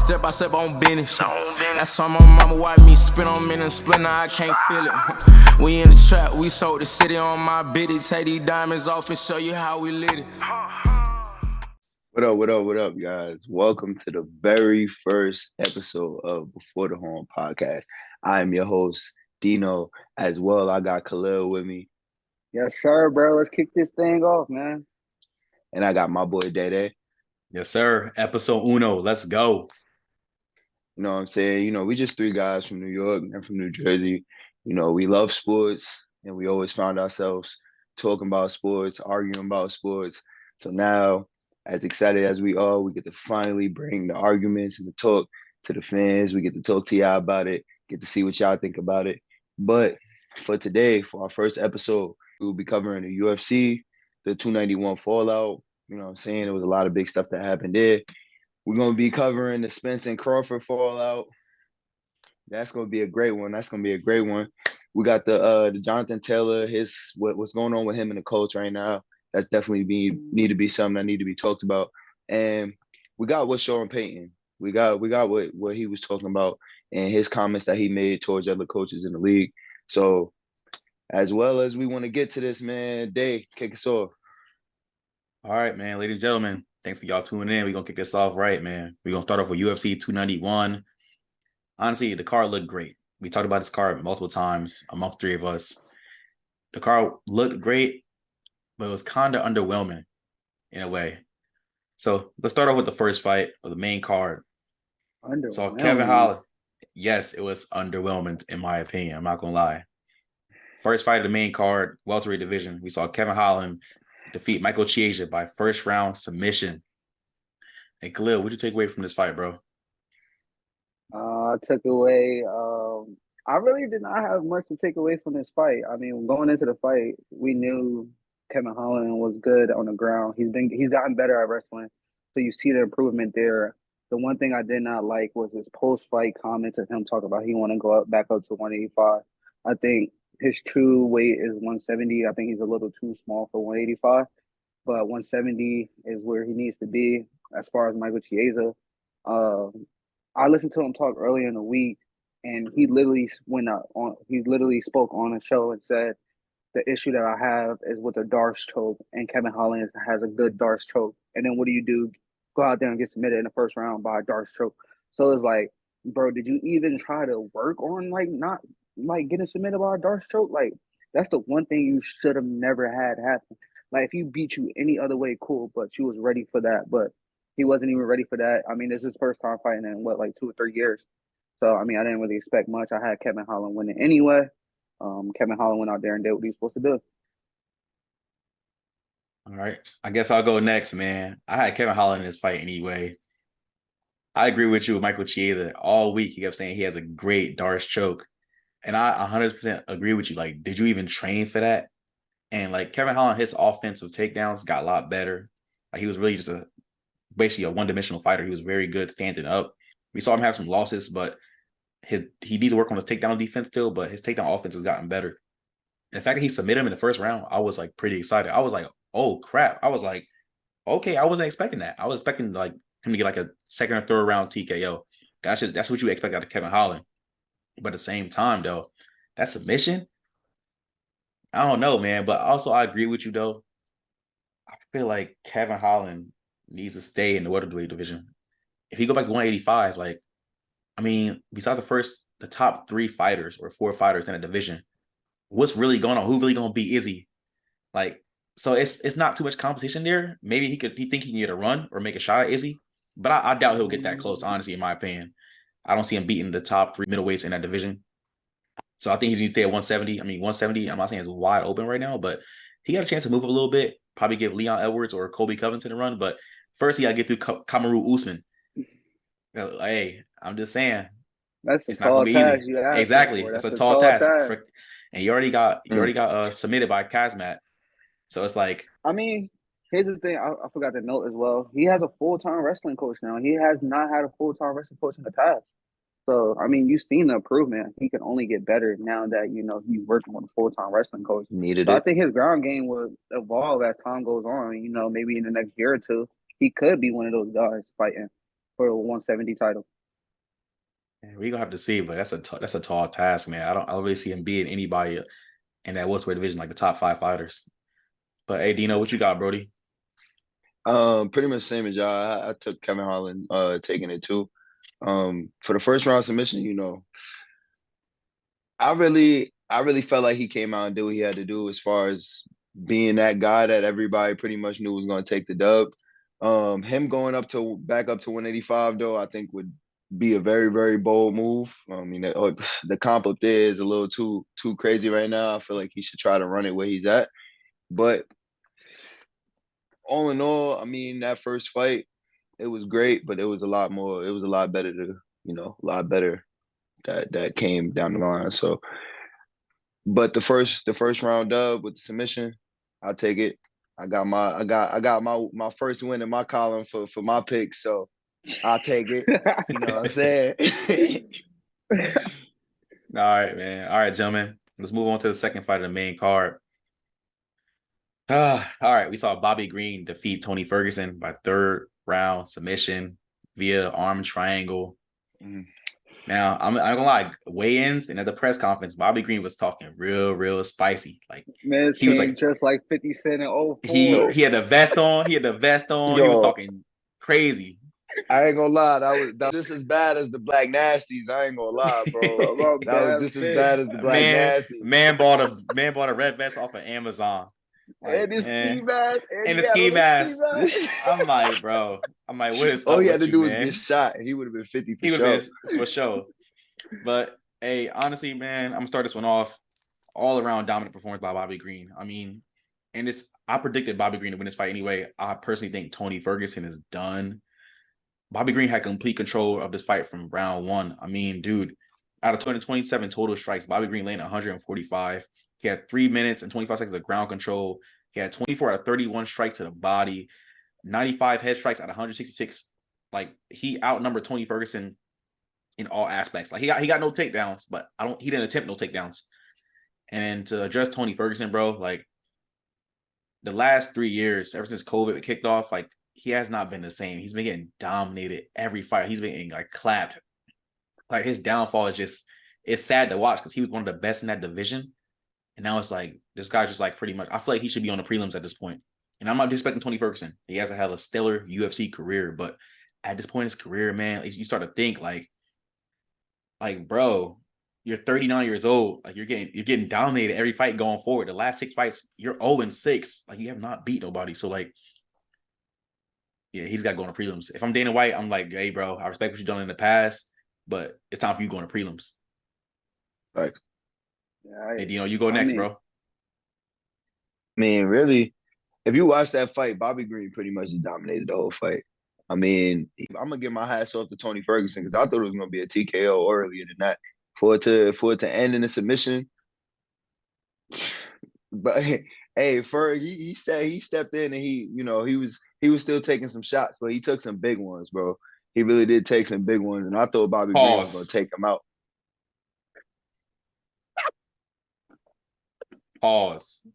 step by step on business. That's on my mama, watch me spin on men and split, now I can't feel it. We in the trap, we sold the city on my biddy. Take these diamonds off and show you how we lit it. What up, guys? Welcome to the very first episode of Before the Horn podcast. I am your host, Dino. As well, I got Khalil with me. Yes, sir, bro. Let's kick this thing off, man. And I got my boy, Day. Yes, sir. Episode uno. Let's go. You know what I'm saying? You know, we just three guys from New York and from New Jersey. You know, we love sports, and we always found ourselves talking about sports, arguing about sports. So now, as excited as we are, we get to finally bring the arguments and the talk to the fans. We get to talk to y'all about it, get to see what y'all think about it. But for today, for our first episode, we will be covering the UFC, the 291 fallout. You know what I'm saying? There was a lot of big stuff that happened there. We're going to be covering the Spence and Crawford fallout. That's going to be a great one. We got the Jonathan Taylor, what's going on with him and the Colts right now. That's definitely need to be something that need to be talked about. And we got what Sean Payton. We got what he was talking about and his comments that he made towards other coaches in the league. So as well as we want to get to this, man, Day, kick us off. All right, man. Ladies and gentlemen, thanks for y'all tuning in. We're going to kick this off right, man. We're going to start off with UFC 291. Honestly, the card looked great. We talked about this card multiple times amongst three of us. The card looked great, but it was kind of underwhelming in a way. So let's start off with the first fight of the main card. So Kevin Holland. Yes, it was underwhelming in my opinion. I'm not going to lie. First fight of the main card, welterweight division. We saw Kevin Holland defeat Michael Chiesa by first round submission. And Khalil, what'd you take away from this fight, bro? I took away. I really did not have much to take away from this fight. I mean, going into the fight, we knew Kevin Holland was good on the ground. He's gotten better at wrestling, so you see the improvement there. The one thing I did not like was his post-fight comments of him talking about he want to go back up to 185. I think his true weight is 170. I think he's a little too small for 185, but 170 is where he needs to be as far as Michael Chiesa. I listened to him talk earlier in the week, and he literally spoke on a show and said the issue that I have is with the Darce choke, and Kevin Holland has a good Darce choke. And then what do? Go out there and get submitted in the first round by a Darce choke. So it's like, bro, did you even try to work on not getting submitted by a Darce choke? Like, that's the one thing you should have never had happen. Like, if he beat you any other way, cool, but you was ready for that. But he wasn't even ready for that. I mean, this is his first time fighting in 2 or 3 years. So, I mean, I didn't really expect much. I had Kevin Holland winning anyway. Kevin Holland went out there and did what he was supposed to do. All right. I guess I'll go next, man. I had Kevin Holland in this fight anyway. I agree with you with Michael Chiesa. All week he kept saying he has a great Darce choke. And I 100% agree with you. Like, did you even train for that? And like Kevin Holland, his offensive takedowns got a lot better. Like, he was really just basically a one-dimensional fighter. He was very good standing up. We saw him have some losses, but he needs to work on his takedown defense still, but his takedown offense has gotten better. And the fact that he submitted him in the first round, I was like pretty excited. I was like, oh crap. I was like, okay, I wasn't expecting that. I was expecting like him to get like a second or third round TKO. That's what you expect out of Kevin Holland. But at the same time, though, that submission, I don't know, man. But also I agree with you though. I feel like Kevin Holland needs to stay in the welterweight division. If he go back to 185, like, I mean, besides the top 3 fighters or 4 fighters in a division, what's really going on? Who really gonna beat Izzy? Like, so it's not too much competition there. Maybe he think he can get a run or make a shot at Izzy, but I doubt he'll get that close, honestly, in my opinion. I don't see him beating the top 3 middleweights in that division. So I think he needs to stay at 170. I mean, 170, I'm not saying it's wide open right now, but he got a chance to move up a little bit, probably give Leon Edwards or Colby Covington a run. But first, he got to get through Kamaru Usman. Hey, I'm just saying. It's not going to be easy. Exactly. That's a tall task. And you already got submitted by Kazmat. So it's like, I mean, here's the thing. I forgot to note as well. He has a full-time wrestling coach now. He has not had a full-time wrestling coach in the past. So, I mean, you've seen the improvement. He can only get better now that, he's working with a full-time wrestling coach. I think his ground game will evolve as time goes on. Maybe in the next year or two, he could be one of those guys fighting for a 170 title. We gonna have to see, but that's a tall task, man. I don't really see him beating anybody in that welterweight division, like the top 5 fighters. But hey, Dino, what you got, Brody? Pretty much same as y'all. I took Kevin Holland, taking it too. For the first round submission, I really felt like he came out and did what he had to do as far as being that guy that everybody pretty much knew was going to take the dub. Him going back up to 185 though, I think would be a very, very bold move. I mean, the comp up there is a little too crazy right now. I feel like he should try to run it where he's at. But all in all, I mean, that first fight, it was great, but it was a lot more. It was a lot better a lot better that came down the line. So, but the first round dub with the submission, I'll take it. I got my first win in my column for my picks, so I'll take it. You know what I'm saying? All right, man. All right, gentlemen. Let's move on to the second fight of the main card. All right, we saw Bobby Green defeat Tony Ferguson by third round submission via arm triangle. Now, I'm not gonna lie, weigh-ins and at the press conference, Bobby Green was talking real spicy. Like Man, he was like just like 50 Cent in '04. he had the vest on. He had the vest on. He was talking crazy. I ain't gonna lie, that was just as bad as the Black Nasties. I ain't gonna lie, bro. That was just as bad as the Black Nasties. Man bought a red vest off of Amazon. Like, and his ski mask. And the ski mask. I'm like, bro. What is all up he had with to do you, was man? get shot. He would have been 50 for He would sure. have been for sure. But hey, honestly, man, I'm gonna start this one off. All around dominant performance by Bobby Green. I mean, I predicted Bobby Green to win this fight anyway. I personally think Tony Ferguson is done. Bobby Green had complete control of this fight from round one. I mean, dude, out of 227 total strikes, Bobby Green landed 145. He had 3 minutes and 25 seconds of ground control. He had 24 out of 31 strikes to the body, 95 head strikes out of 166. Like, he outnumbered Tony Ferguson in all aspects. Like, he got no takedowns, but he didn't attempt no takedowns. And to address Tony Ferguson, bro, like, the last 3 years, ever since COVID kicked off, like, he has not been the same. He's been getting dominated every fight. He's been getting like clapped. Like, his downfall it's sad to watch because he was one of the best in that division. And now it's like, this guy's just like pretty much, I feel like he should be on the prelims at this point. And I'm not disrespecting Tony Ferguson. He has to have a stellar UFC career, but at this point in his career, man, you start to think like, bro, you're 39 years old. Like, you're getting dominated every fight going forward. The last 6 fights, you're 0-6. Like, you have not beat nobody. So, like, yeah, he's got to go on the prelims. If I'm Dana White, I'm like, hey, bro, I respect what you've done in the past, but it's time for you going to prelims. Right. Yeah, Hey, Dino, you go next, bro. Man, really, if you watch that fight, Bobby Green pretty much dominated the whole fight. I mean, I'm gonna give my hats off to Tony Ferguson because I thought it was gonna be a TKO earlier than that. For it to end in a submission. But hey, he stepped in and he was still taking some shots, but he took some big ones, bro. He really did take some big ones, and I thought Bobby Green was gonna take him out. Pause.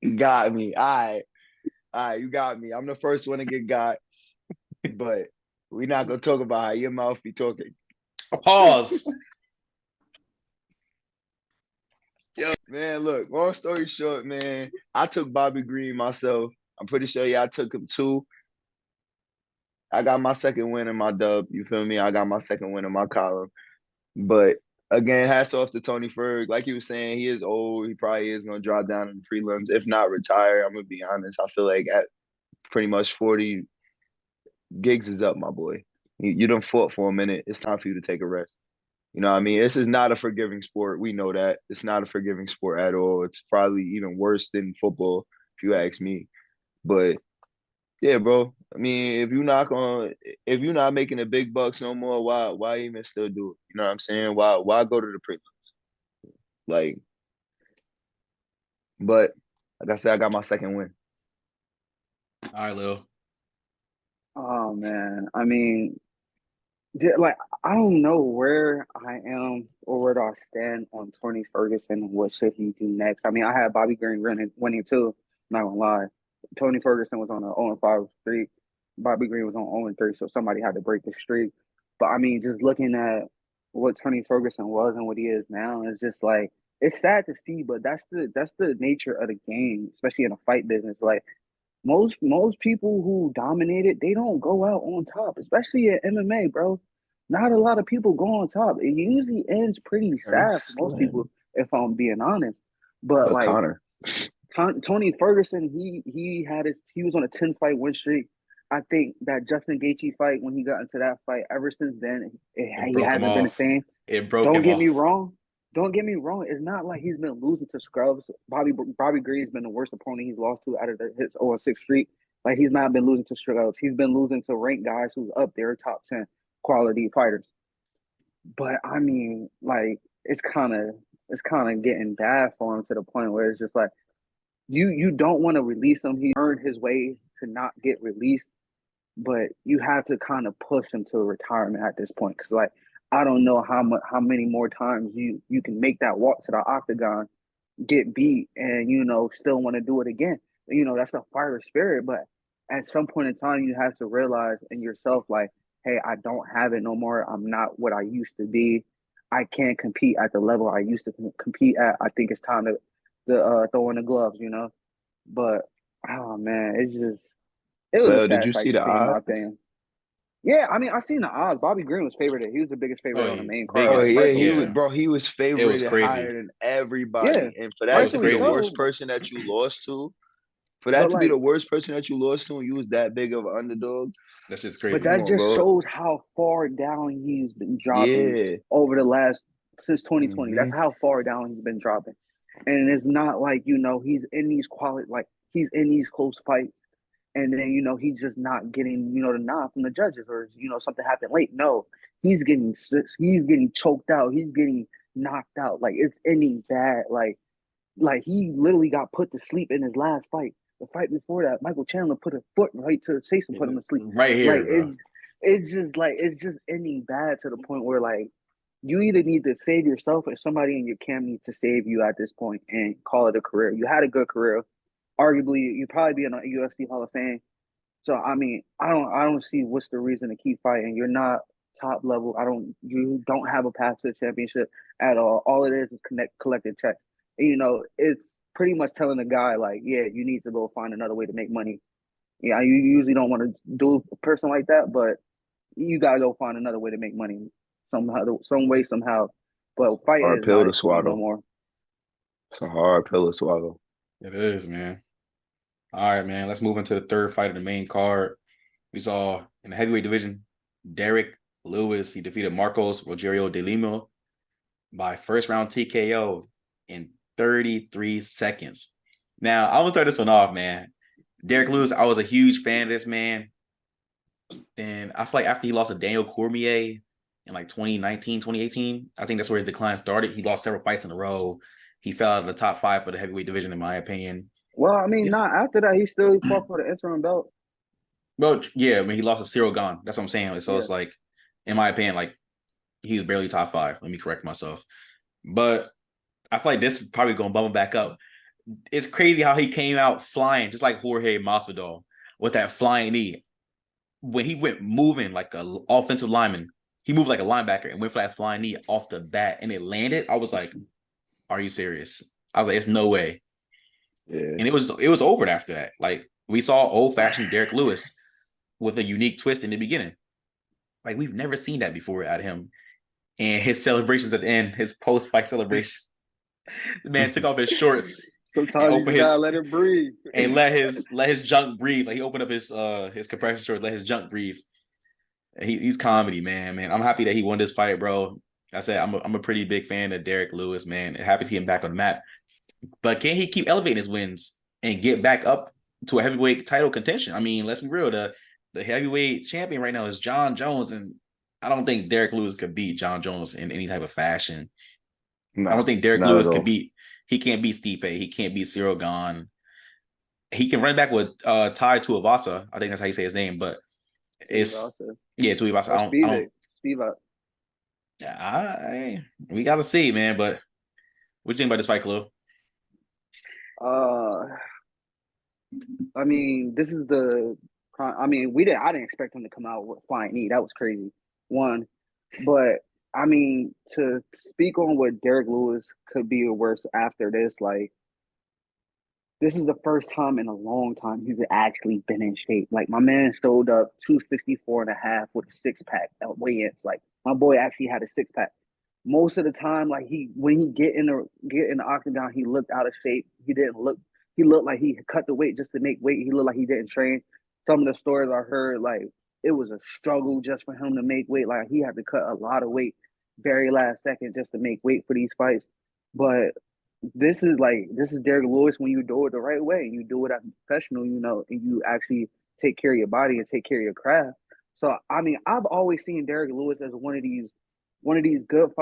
You got me. All right, you got me. I'm the first one to get got, but we're not gonna talk about how your mouth be talking. Pause. Yo, man, look, long story short, man, I took Bobby Green myself. I'm pretty sure I took him too. I got my second win in my dub. You feel me? I got my second win in my column. But again, hats off to Tony Ferg. Like you were saying, he is old. He probably is going to drop down in the prelims, if not retire. I'm going to be honest. I feel like at pretty much 40, gigs is up, my boy. You done fought for a minute. It's time for you to take a rest. You know what I mean? This is not a forgiving sport. We know that. It's not a forgiving sport at all. It's probably even worse than football, if you ask me. But yeah, bro. I mean, if you're not making the big bucks no more, why even still do it? You know what I'm saying? Why go to the prelims? Like, but like I said, I got my second win. All right, Lil. Oh man, I mean, like, I don't know where I am or where do I stand on Tony Ferguson and what should he do next. I mean, I had Bobby Green winning too. Not gonna lie, Tony Ferguson was on an 0-5 streak. Bobby Green was on 0-3, so somebody had to break the streak. But I mean, just looking at what Tony Ferguson was and what he is now. It's just like it's sad to see, but that's the nature of the game, especially in a fight business. Like most people who dominated, they don't go out on top, especially in MMA, bro. Not a lot of people go on top. It usually ends pretty Very sad for most slim. people, if I'm being honest. But like Connor. Tony Ferguson, he was on a 10 fight win streak. I think that Justin Gaethje fight, when he got into that fight, ever since then, It he broke him hasn't been the off. same. It broke Don't him get me off. wrong. Don't get me wrong. It's not like he's been losing to scrubs. Bobby Green's been the worst opponent he's lost to out of his 0-6 streak. Like he's not been losing to scrubs. He's been losing to ranked guys who's up there, top 10 quality fighters. But I mean, like it's kind of getting bad for him to the point where it's just like you don't want to release him. He earned his way to not get released, but you have to kind of push him to retirement at this point. Because like I don't know how many more times you can make that walk to the octagon, get beat, and still want to do it again. That's the fighter spirit. But at some point in time, you have to realize in yourself, like, hey, I don't have it no more. I'm not what I used to be. I can't compete at the level I used to compete at. I think it's time to throw in the gloves. But oh man, it was a Well, did sad you sight see to the see, in my odds? opinion. Yeah, I mean, I seen the odds. Bobby Green was favored. He was the biggest Oh, favorite on the yeah, main card, Bro, like biggest. yeah, he rightfully was, so. Yeah, bro. He was it was favorited crazy. higher than Yeah, everybody, and for It that was to be rightfully the crazy. worst so. person that you lost to, for that But to be the like, worst person that you lost to, and you was that big of an underdog. That's just but crazy. Come that on, just bro. shows how far down he's been dropping Yeah. over the last since 2020. That's Hmm. how far down he's been dropping. And it's not like, he's in these quality like he's in these close fights and then he's just not getting, the nod from the judges or something happened late. No, he's getting choked out, he's getting knocked out. Like it's ending bad. Like he literally got put to sleep in his last fight. The fight before that, Michael Chandler put a foot right to his face and put him to sleep. Right Like here, bro. it's just ending bad to the point where like you either need to save yourself or somebody in your camp needs to save you at this point and call it a career. You had a good career. Arguably, you'd probably be in a UFC Hall of Fame. So I mean, I don't see what's the reason to keep fighting. You're not top level. You don't have a path to the championship at all. All it is collecting checks. And, it's pretty much telling the guy like, yeah, you need to go find another way to make money. Yeah, you usually don't want to do a person like that, but you gotta go find another way to make money somehow, some way, somehow. But fighting Hard is pill not to it for me no swallow. more. It's a hard pill to swallow. It is, man. All right, man. Let's move into the third fight of the main card. We saw in the heavyweight division, Derek Lewis. He defeated Marcos Rogerio de Lima by first round TKO in 33 seconds. Now, I'm gonna start this one off, man. Derek Lewis, I was a huge fan of this man. And I feel like after he lost to Daniel Cormier in like 2019, 2018, I think that's where his decline started. He lost several fights in a row. He fell out of the top 5 for the heavyweight division, in my opinion. Well, I mean, Yes. not after that. He still fought for the interim belt. Well, yeah, I mean, he lost to Cyril Gane. That's what I'm saying. So Yeah. it's like, in my opinion, like he was barely top 5. Let me correct myself. But I feel like this is probably going to bump him back up. It's crazy how he came out flying, just like Jorge Masvidal, with that flying knee. When he went moving like an offensive lineman, he moved like a linebacker and went for that flying knee off the bat and it landed. I was like, are you serious? I was like, it's no way. Yeah. And it was over after that. Like we saw old-fashioned Derek Lewis with a unique twist in the beginning. Like we've never seen that before out of him. And his celebrations at the end, his post-fight celebration, the man took off his shorts and Sometimes you opened just gotta his let it breathe. and let his junk breathe. Like he opened up his compression shorts, let his junk breathe. He's comedy, man. I'm happy that he won this fight, bro. I said I'm a pretty big fan of Derek Lewis, man. Happy to see him back on the map. But can he keep elevating his wins and get back up to a heavyweight title contention? I mean, let's be real. The heavyweight champion right now is John Jones, and I don't think Derek Lewis could beat John Jones in any type of fashion. I don't Nah, think Derek not Lewis at could all. beat. He can't beat Stipe. He can't beat Cyril Gane. He can run back with Tai Tuivasa. I think that's how you say his name, but Steve it's Austin. yeah, Tuivasa. Or I don't. Spivak. We gotta see, man. But what do you think about this fight, Khalil? Uh, I mean, this is the. I mean, I didn't expect him to come out with flying knee. That was crazy. One, but I mean, to speak on what Derek Lewis could be worse after this, like, this is the first time in a long time he's actually been in shape. Like, my man showed up 264.5 with a six pack at weigh-ins. Like, my boy actually had a six pack. Most of the time, like, when he get in the octagon, he looked out of shape. He looked like he cut the weight just to make weight. He looked like he didn't train. Some of the stories I heard, like, it was a struggle just for him to make weight. Like, he had to cut a lot of weight very last second just to make weight for these fights. But this is Derek Lewis when you do it the right way. You do it as a professional, and you actually take care of your body and take care of your craft. So I mean, I've always seen Derek Lewis as one of these good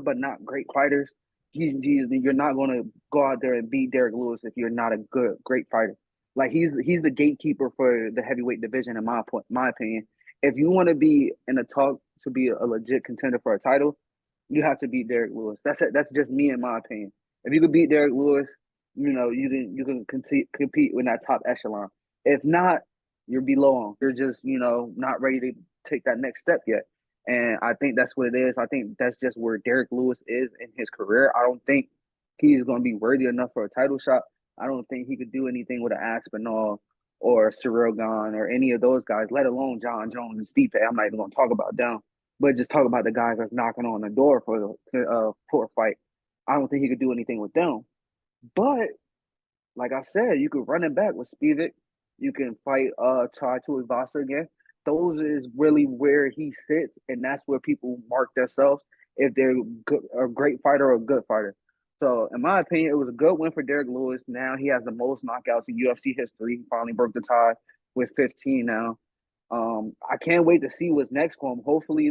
but not great fighters. You're not going to go out there and beat Derek Lewis if you're not a great fighter. Like, he's the gatekeeper for the heavyweight division in my opinion. If you want to be in a talk to be a legit contender for a title, you have to beat Derek Lewis. That's it. That's just me in my opinion. If you could beat Derek Lewis, you can compete with that top echelon. If not, you're below him. You're just not ready to take that next step yet. And I think that's what it is. I think that's just where Derek Lewis is in his career. I don't think he's going to be worthy enough for a title shot. I don't think he could do anything with an Aspinall or Cyril Gahn or any of those guys, let alone John Jones and Stipe. I'm not even going to talk about them, but just talk about the guys that's knocking on the door for a fight. I don't think he could do anything with them. But like I said, you could run it back with Spivak. You can fight Tai Tuivasa again. Those is really where he sits, and that's where people mark themselves if they're a great fighter or a good fighter. So, in my opinion, it was a good win for Derek Lewis. Now he has the most knockouts in UFC history. He finally broke the tie with 15 now. I can't wait to see what's next for him. Hopefully,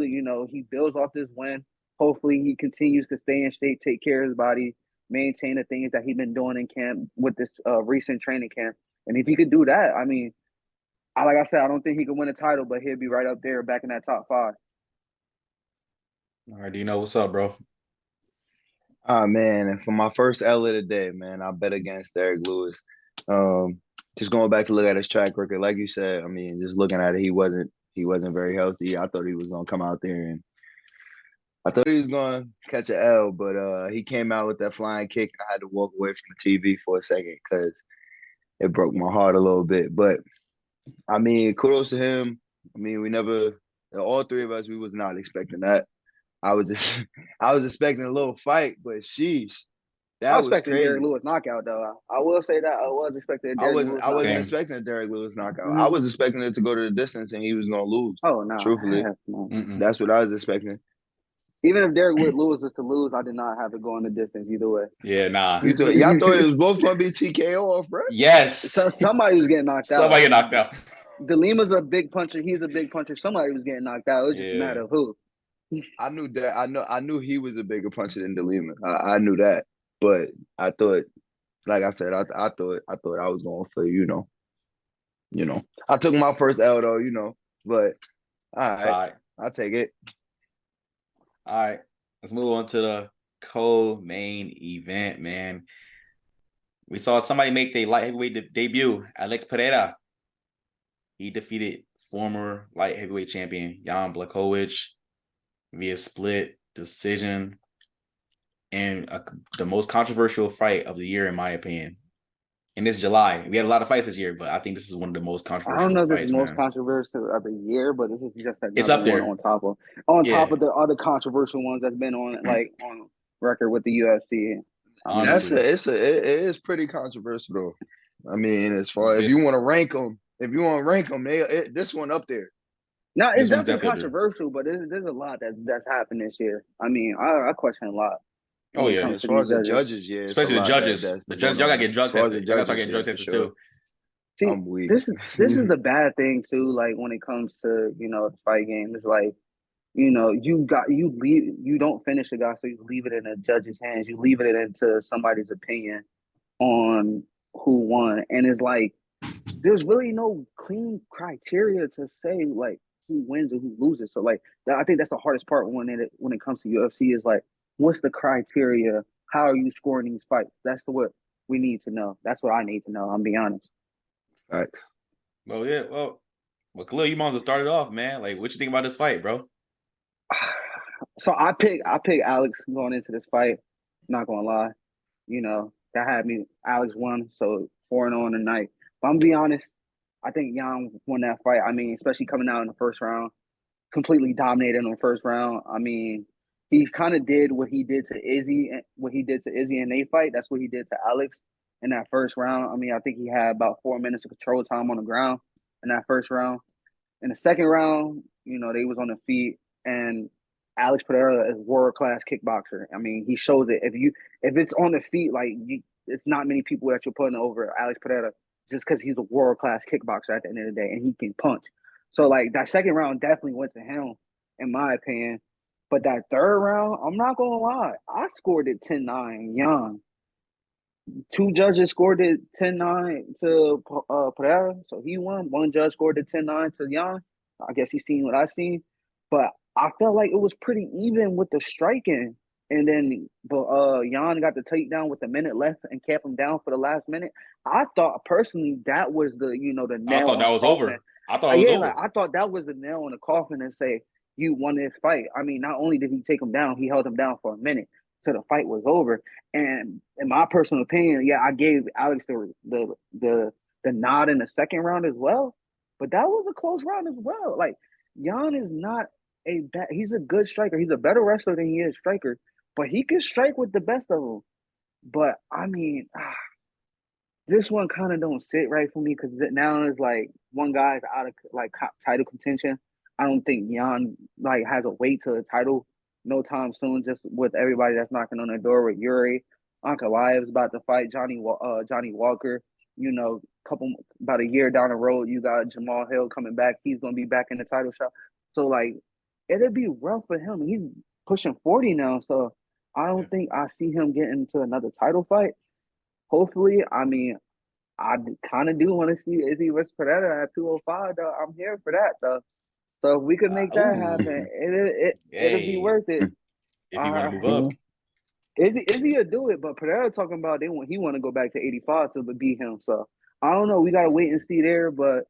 he builds off this win. Hopefully, he continues to stay in shape, take care of his body, maintain the things that he's been doing in camp with this recent training camp. And if he could do that, I mean, like I said, I don't think he could win a title, but he'll be right up there, back in that top 5. All right, Dino, what's up, bro? Man, and for my first L of the day, man, I bet against Derek Lewis. Just going back to look at his track record, like you said, I mean, just looking at it, he wasn't very healthy. I thought he was gonna come out there and I thought he was gonna catch an L, but he came out with that flying kick, and I had to walk away from the TV for a second because it broke my heart a little bit. But I mean, kudos to him. I mean, all three of us, we was not expecting that. I was expecting a little fight, but sheesh, I that was was expecting Derek crazy. Lewis knockout, though. I will say that I was expecting a Derek Lewis I wasn't knockout. expecting a Derek Lewis knockout. Mm-hmm. I was expecting it to go to the distance and he was gonna lose. Oh no, Truthfully, no. that's what I was expecting. Even if Derek Lewis was to lose, I did not have it going the distance either way. Yeah, nah. Y'all thought it was both gonna be TKO off, right? Yes. So somebody was getting knocked out. Somebody get knocked out. DeLima's a big puncher. He's a big puncher. Somebody was getting knocked out. It was just a matter of who. I knew that. I knew he was a bigger puncher than DeLima. I knew that, but I thought, like I said, I thought I was going for I took my first L though, but all right, I'll take it. All right, let's move on to the co-main event, man. We saw somebody make their light heavyweight debut, Alex Pereira. He defeated former light heavyweight champion Jan Blachowicz via split decision and the most controversial fight of the year, in my opinion. And it's July. We had a lot of fights this year, but I think this is one of the most controversial fights. I don't know if this is the most controversial of the year, but this is just it's up there on top of the other controversial ones that's been on record with the UFC. It is pretty controversial though. I mean, as far if you want to rank them, this one up there. No, it's definitely controversial, but there's a lot that's happened this year. I mean, I question a lot. Oh yeah, as far as the judges, yeah, especially the judges. The judges, y'all gotta get drug tested. Y'all gotta start getting drug tested too. See, I'm weak. This is the bad thing too. Like when it comes to the fight game, it's like you don't finish a guy, so you leave it in a judge's hands. You leave it into somebody's opinion on who won, and it's like there's really no clean criteria to say like who wins or who loses. So like I think that's the hardest part when it comes to UFC is like what's the criteria? How are you scoring these fights? That's what we need to know. That's what I need to know. I'm being honest. All right. Well, yeah. Well, Khalil, you might as well start it off, man. Like, what you think about this fight, bro? So I pick Alex going into this fight. Not gonna lie, that had me. Alex won, so 4-0 tonight. But I'm gonna be honest. I think Jan won that fight. I mean, especially coming out in the first round, completely dominated in the first round. I mean, he kind of did what he did to Izzy, in a fight. That's what he did to Alex in that first round. I mean, I think he had about 4 minutes of control time on the ground in that first round. In the second round, they was on the feet, and Alex Pereira is world class kickboxer. I mean, he shows it. If it's on the feet, it's not many people that you're putting over Alex Pereira just because he's a world class kickboxer at the end of the day, and he can punch. So that second round definitely went to him, in my opinion. But that third round, I'm not gonna lie, I scored it 10-9 young. Two judges scored it 10-9 to Pereira, so he won. One judge scored it 10-9 to Jan. I guess he's seen what I seen, but I felt like it was pretty even with the striking. And then, Jan got the takedown with a minute left and kept him down for the last minute. I thought personally that was the I nail thought on that the was coffin. over. I thought it was over. I thought that was the nail on the coffin and say you won this fight. I mean, not only did he take him down, he held him down for a minute till the fight was over. And in my personal opinion, yeah, I gave Alex the nod in the second round as well. But that was a close round as well. Like Jan is not he's a good striker. He's a better wrestler than he is striker, but he can strike with the best of them. But I mean, this one kind of don't sit right for me because now it's like one guy's out of title contention. I don't think Jan has a weight to the title no time soon. Just with everybody that's knocking on the door with Yuri, Ankalaev's about to fight Johnny Walker. About a year down the road, you got Jamal Hill coming back. He's gonna be back in the title shot. So it'll be rough for him. He's pushing 40 now, so I don't think I see him getting to another title fight. Hopefully, I mean, I kind of do want to see Izzy vs Pereira at 205. Though I'm here for that though. So if we could make that happen, it'll be worth it. If you want to move up, Izzy will do it, but Pereira talking about he want to go back to 85 to beat him. So I don't know. We gotta wait and see there, but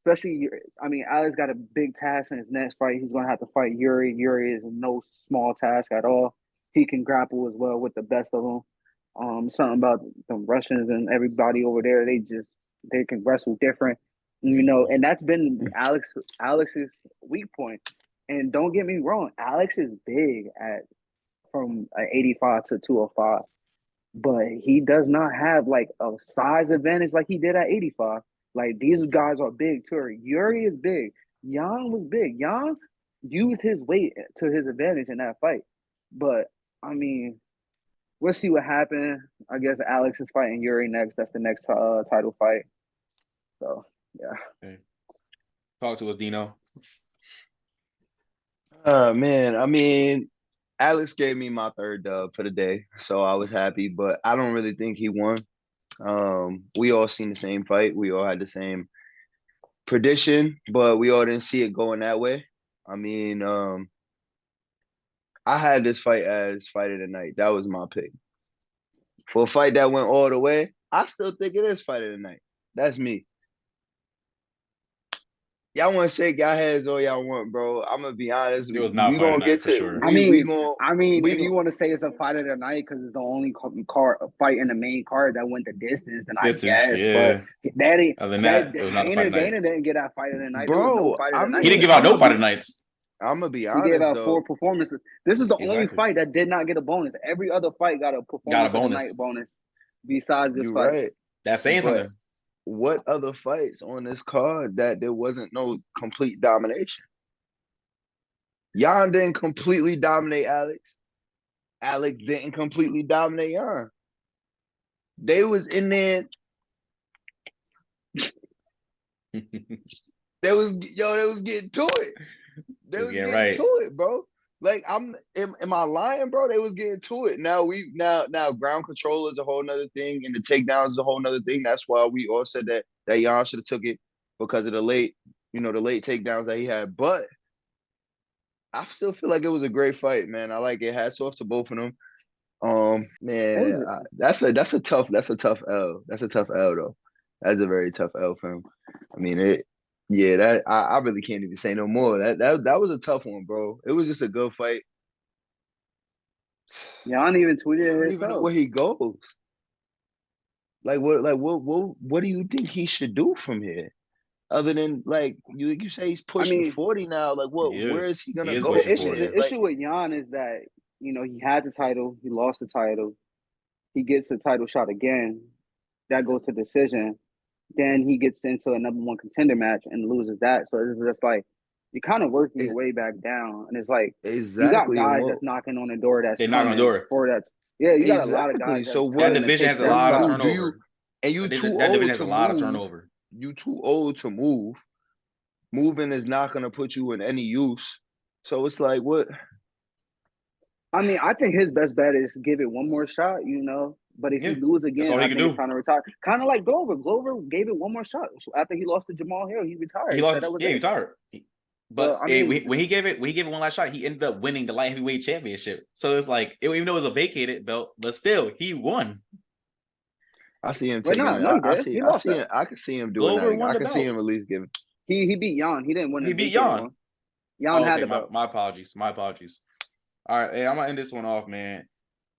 especially, I mean, Alex got a big task in his next fight. He's gonna have to fight Yuri. Yuri is no small task at all. He can grapple as well with the best of them. Something about the Russians and everybody over there. They can wrestle different, and that's been Alex's weak point. And don't get me wrong, Alex is big from 85 to 205, but he does not have a size advantage like he did at 85. Like these guys are big too. Yuri is big. Jan was big. Jan used his weight to his advantage in that fight. But I mean, we'll see what happens. I guess Alex is fighting Yuri next. That's the next title fight. So yeah. Okay. Talk to us, Dino. Man, I mean, Alex gave me my third dub for the day, so I was happy, but I don't really think he won. We all seen the same fight. We all had the same prediction, but we all didn't see it going that way. I mean, I had this fight as fight of the night. That was my pick. For a fight that went all the way, I still think it is fight of the night. That's me. Y'all want to shake y'all heads all y'all want, bro. I'm gonna be honest. It was not We fight of gonna the night get for to. sure. I mean, if you want to say it's a fight of the night because it's the only fight in the main card that went the distance, then I guess. Yeah. But that ain't. Other than that, it was not a fight of the night. Dana didn't get that fight of the night. Bro, there was no fight of the night. He didn't give out no fight of the nights. I'm gonna be He honest. gave out though. 4 performances. This is the only fight that did not get a bonus. Every other fight got a performance of the night bonus. Besides this fight, right. That's saying something. What other fights on this card that there wasn't no complete domination? Jan didn't completely dominate Alex. Alex didn't completely dominate Jan. They was in there. They was getting to it. They was getting to it, bro. Like am I lying, bro? They was getting to it. Now ground control is a whole nother thing, and the takedown is a whole nother thing. That's why we all said that Jan should have took it because of the late takedowns that he had. But I still feel like it was a great fight, man. I like it. Hats off to both of them. Man, that's a tough L. That's a tough L though. That's a very tough L for him. I mean I really can't even say no more. That was a tough one, bro. It was just a good fight. Jan even I tweeted don't it even know himself. where he goes. What do you think he should do from here? Other than like you say he's I pushing mean, 40 now. Like where is he He gonna is go pushing the from issue 40. here? the Like issue with Jan is that he had the title, he lost the title, he gets the title shot again, that goes to decision. Then he gets into a number one contender match and loses that. So it's just like you're kind of working your it, way back down, and it's like you got exactly and guys what that's knocking on the door that's They knock on the coming door. for that. Yeah, you got a lot of exactly. guys that's So That coming to division take has a what do that you lot of do? spot. turnover. And you too That division old has to a lot of move. turnover. You too old to move. Moving is not gonna put you in any use. So it's like what I mean, I think his best bet is give it one more shot, But if he Yeah, lose that's again, all I he can think it's do. time to retire. Kind of like Glover. Glover gave it one more shot. So after he lost to Jamal Hill, he retired. He He said that lost. was Yeah, he it. retired. So But I mean, when he gave it one last shot, he ended up winning the light heavyweight championship. So it's like even though it was a vacated belt, but still he won. I see him wait, taking no, it. no, he did. He I lost see that. him. I can see him doing that Glover again. won I the can see belt. him at least giving. He beat Jan. He didn't win the He beat vacated Jan. one. Jan Oh, had okay. the belt. My apologies. My apologies. All right, hey, I'm gonna end this one off, man.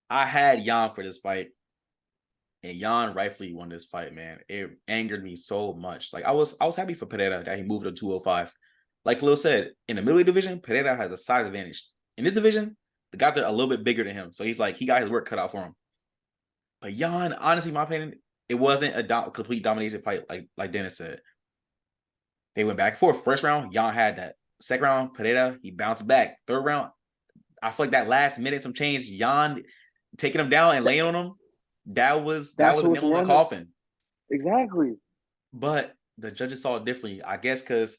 I had Jan for this fight, and Jan rightfully won this fight, man. It angered me so much. Like I was happy for Pereira that he moved to 205. Like Khalil said, in the middleweight division, Pereira has a size advantage. In this division, the guys are a little bit bigger than him, so he's like he got his work cut out for him. But Jan, honestly, in my opinion, it wasn't a complete domination fight like Dennis said. They went back and forth. First round, Jan had that. Second round, Pereira, he bounced back. Third round, I feel like that last minute, some change, Jan taking him down and laying on him, that was That's a what's nail in the wrong. coffin. Exactly. But the judges saw it differently, I guess, because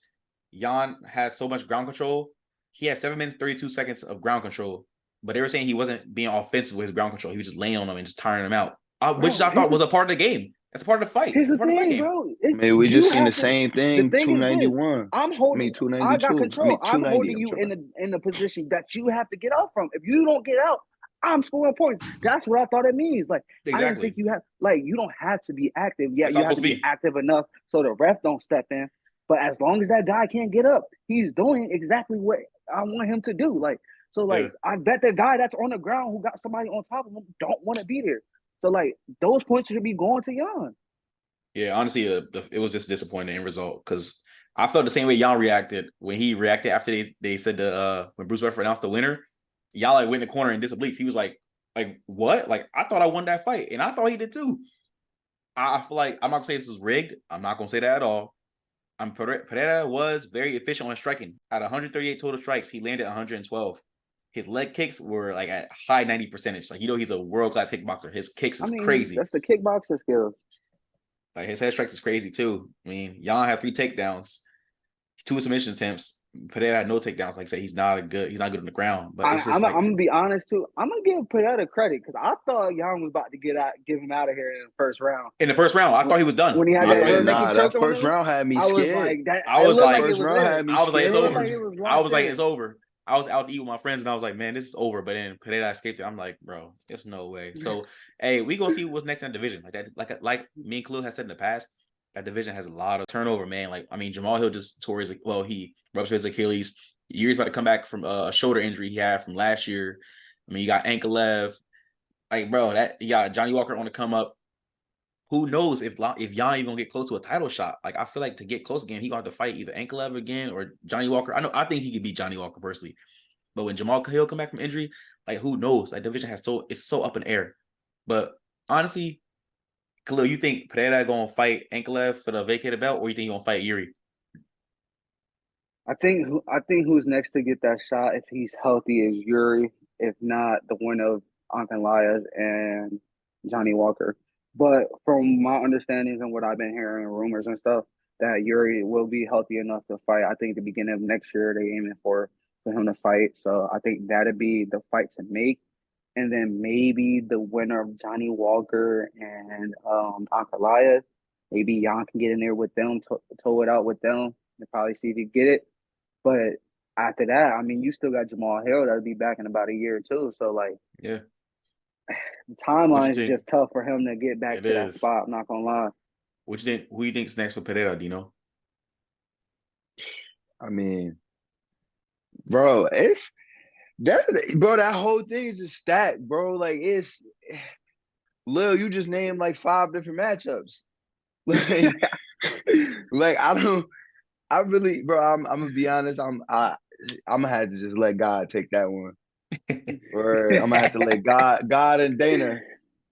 Jan had so much ground control. He had 7 minutes 32 seconds of ground control, but they were saying he wasn't being offensive with his ground control. He was just laying on them and just tiring them out, which Bro, I thought was a part of the game. That's a part of the fight. here's That's a the part of the fight thing, game. bro. I mean, we You just seen the have to. same The thing. thing is this: 291. I'm I mean, holding. I got 292. I control. mean, I'm 290. holding I'm you tripping. in the position that you have to get out from. If you don't get out, I'm scoring points. That's what I thought it means. Like I didn't think Exactly. you don't have to be active. Yeah, That's you not have supposed to to be be. active enough so the ref don't step in. But as long as that guy can't get up, he's doing exactly what I want him to do. Yeah. I bet the guy that's on the ground who got somebody on top of him don't want to be there. So those points should be going to Jan. Yeah, honestly, it was just disappointing end result because I felt the same way Jan reacted when he reacted after they said when Bruce Buffer announced the winner. Jan like went in the corner in disbelief. He was like what? Like I thought I won that fight, and I thought he did too. I feel like I'm not gonna say this is rigged. I'm not gonna say that at all. Pereira was very efficient on striking. At 138 total strikes, he landed 112. His leg kicks were like at high 90 percentage. Like he's a world class kickboxer. His kicks I is mean, crazy. that's the kickboxer skills. Like his head strikes is crazy too. I mean, Jan had 3 takedowns, 2 submission attempts. Pereira had no takedowns. Like I said, he's not good on the ground. But it's just I'm like gonna be honest too. I'm gonna give Pereira credit because I thought Jan was about to give him out of here in the first round. in the first round, I thought he was done. When he had I that thought he rear was naked done. Nah, that choke on first him, round had me I was scared. like that. I It was looked like, like it First was round it. had me I was like, it's It looked over. like it was I was locked like, in. it's over. I was out to eat with my friends, and I was like, man, this is over. But then Pereira escaped it. I'm like, bro, there's no way. So, hey, we gonna see what's next in the division. Like that, like me and Khalil has said in the past, that division has a lot of turnover, man. Like, I mean, Jamal Hill just tore he ruptured his Achilles. Yuri's about to come back from a shoulder injury he had from last year. I mean, you got Ankalev. Like, bro, you got Johnny Walker on the come up. Who knows if Jan even gonna get close to a title shot? Like, I feel like to get close again, he gonna have to fight either Ankalev again or Johnny Walker. I think he could beat Johnny Walker personally. But when Jamal Hill come back from injury, like who knows? That division it's so up in air. But honestly, Khalil, you think Pereira gonna fight Ankalev for the vacated belt, or you think he gonna fight Yuri? I think who's next to get that shot if he's healthy is Yuri. If not, the winner of Ankalaev and Johnny Walker. But from my understandings and what I've been hearing, rumors and stuff, that Yuri will be healthy enough to fight. I think the beginning of next year they aiming for him to fight. So I think that'd be the fight to make. And then maybe the winner of Johnny Walker and Ankalaev. Maybe Jan can get in there with them, toe it out with them, and probably see if he get it. But after that, I mean, you still got Jamal Hill that'll be back in about a year or two. So Yeah. the What you timeline is think? just tough for him to get back It to that is. spot. I'm not gonna lie. What you think? Who you think's next for Pereira? Dino? I mean, bro, That whole thing is just stacked, bro. Like it's Lil, you just named like 5 different matchups. Like, like I really, bro. I'm gonna be honest. I'm gonna have to just let God take that one, or I'm gonna have to let God and Dana,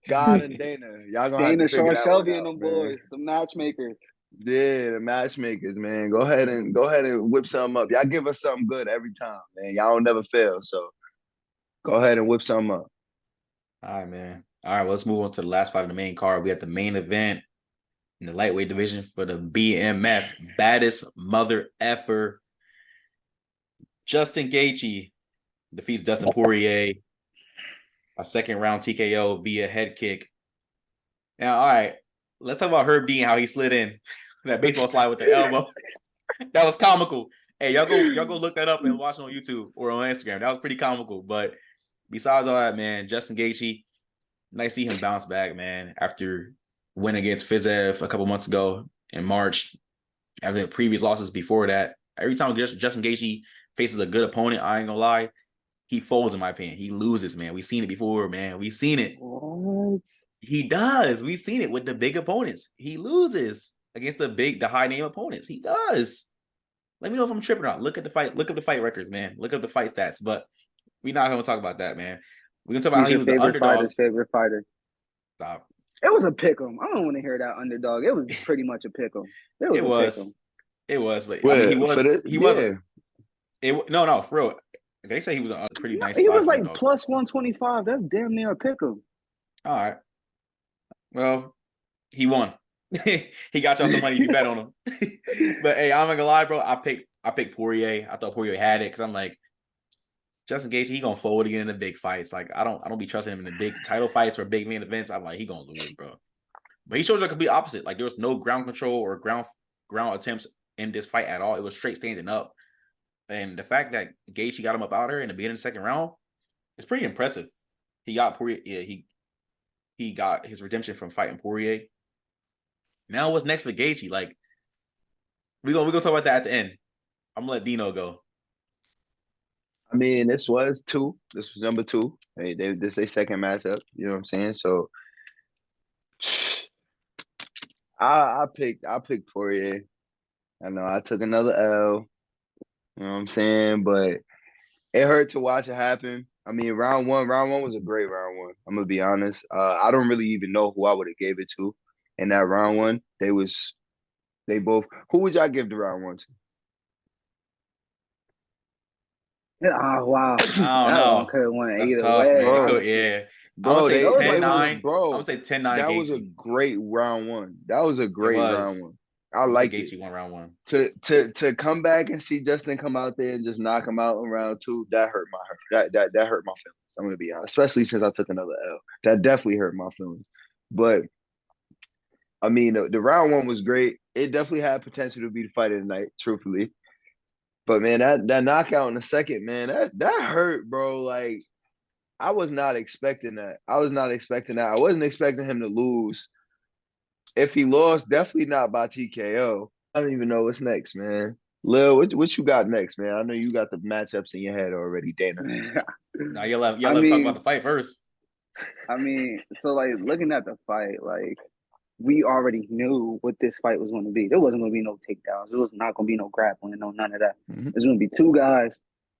y'all gonna have to Dana, figure Sean that one Shelby, and out, them man. boys, the matchmakers. Yeah, the matchmakers, man. Go ahead and whip something up. Y'all give us something good every time, man. Y'all don't never fail. So go ahead and whip something up. All right, man. All right, well, let's move on to the last fight of the main card. We have the main event in the lightweight division for the BMF, baddest mother effer. Justin Gaethje defeats Dustin Poirier, a second round TKO via head kick. Now, all right, let's talk about Herb Dean, how he slid in that baseball slide with the elbow. That was comical. Hey, y'all go look that up and watch it on YouTube or on Instagram. That was pretty comical. But besides all that, man, Justin Gaethje, nice to see him bounce back, man, after winning against Fiziev a couple months ago in March, after the previous losses before that. Every time Justin Gaethje faces a good opponent, I ain't gonna lie, he folds, in my opinion. He loses, man. We've seen it before, man. We've seen it. What? He does. We've seen it with the big opponents. He loses against the high name opponents. He does. Let me know if I'm tripping or not. Look up the fight records, man. Look up the fight stats. But we're not gonna talk about that, man. We're gonna talk about He's how he your was the favorite underdog. fighter's favorite fighter. Stop. It was a pick'em. I don't want to hear that underdog. It was pretty much a pick'em. It was It a was. pick'em. It was, but I mean, Well, for the no, for real. They say he was a pretty No, nice he size was like underdog. plus 125. That's damn near a pick'em. All right. Well, he won. He got y'all some money if you bet on him. But hey, I'm not gonna lie, bro. I picked Poirier. I thought Poirier had it because I'm like, Justin Gaethje, he gonna fold again in the big fights. Like I don't be trusting him in the big title fights or big main events. I'm like, he gonna lose, bro. But he shows you a complete opposite. Like there was no ground control or ground attempts in this fight at all. It was straight standing up. And the fact that Gaethje got him up out here in the beginning of the second round is pretty impressive. He got Poirier. Yeah, he got his redemption from fighting Poirier. Now what's next for Gaethje? Like we gonna talk about that at the end. I'm gonna let Dino go. I mean, this was 2. This was number 2. This their second matchup. You know what I'm saying? So I picked Poirier. I know I took another L. You know what I'm saying? But it hurt to watch it happen. I mean, round one was a great round one. I'm gonna be honest. I don't really even know who I would have gave it to in that round one. They both. Who would y'all give the round one to? Oh, wow. I don't That one know. could have went That's either tough, way, man. It Bro, could, honestly. yeah. I'm gonna bro, say Those 10-9. like I'm bro. gonna say 10-9 That was a Gaethje. great round one. That was a It great round was. one. I I'm gonna say liked it. Gaethje won round one. To come back and see Justin come out there and just knock him out in round 2, that hurt my heart. That hurt my feelings. I'm gonna be honest, especially since I took another L. That definitely hurt my feelings. But I mean, the round one was great. It definitely had potential to be the fight of the night, truthfully. But man, that knockout in the second, man, that hurt, bro. Like I was not expecting that. I wasn't expecting him to lose. If he lost, definitely not by TKO. I don't even know what's next, man. Lil, what you got next, man? I know you got the matchups in your head already, Dana. Now you let I him talk about mean, the fight first. so like looking at the fight, like we already knew what this fight was going to be. There wasn't going to be no takedowns. There was not going to be no grappling, no none of that. Mm-hmm. There's going to be 2 guys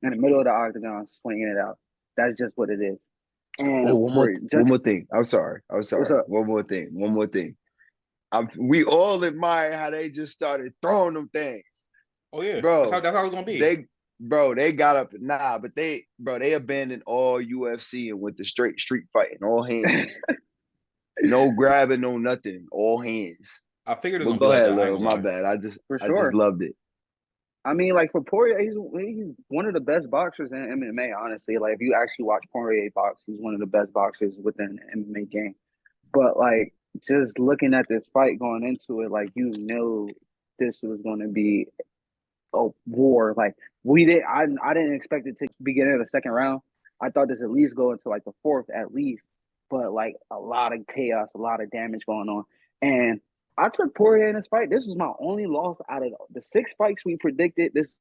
in the middle of the octagon swinging it out. That's just what it is. And Oh, one more thing. I'm sorry. What's up? One more thing. We all admire how they just started throwing them things. Oh yeah, Bro, that's how it's gonna be. They got up but they abandoned all UFC and went to straight street fighting, all hands. No grabbing, no nothing, all hands. I figured it was But gonna be go like ahead, that. I ain't Lil. gonna My lie. bad. I just sure. loved it. I mean, like for Poirier, he's one of the best boxers in MMA. Honestly, like if you actually watch Poirier box, he's one of the best boxers within the MMA game. But like just looking at this fight going into it, like you knew this was going to be a war. Like I didn't expect it to begin in the second round. I thought this at least go into like the fourth at least. But like a lot of chaos, a lot of damage going on, and I took Poirier in this fight. This was my only loss out of the 6 fights we predicted. This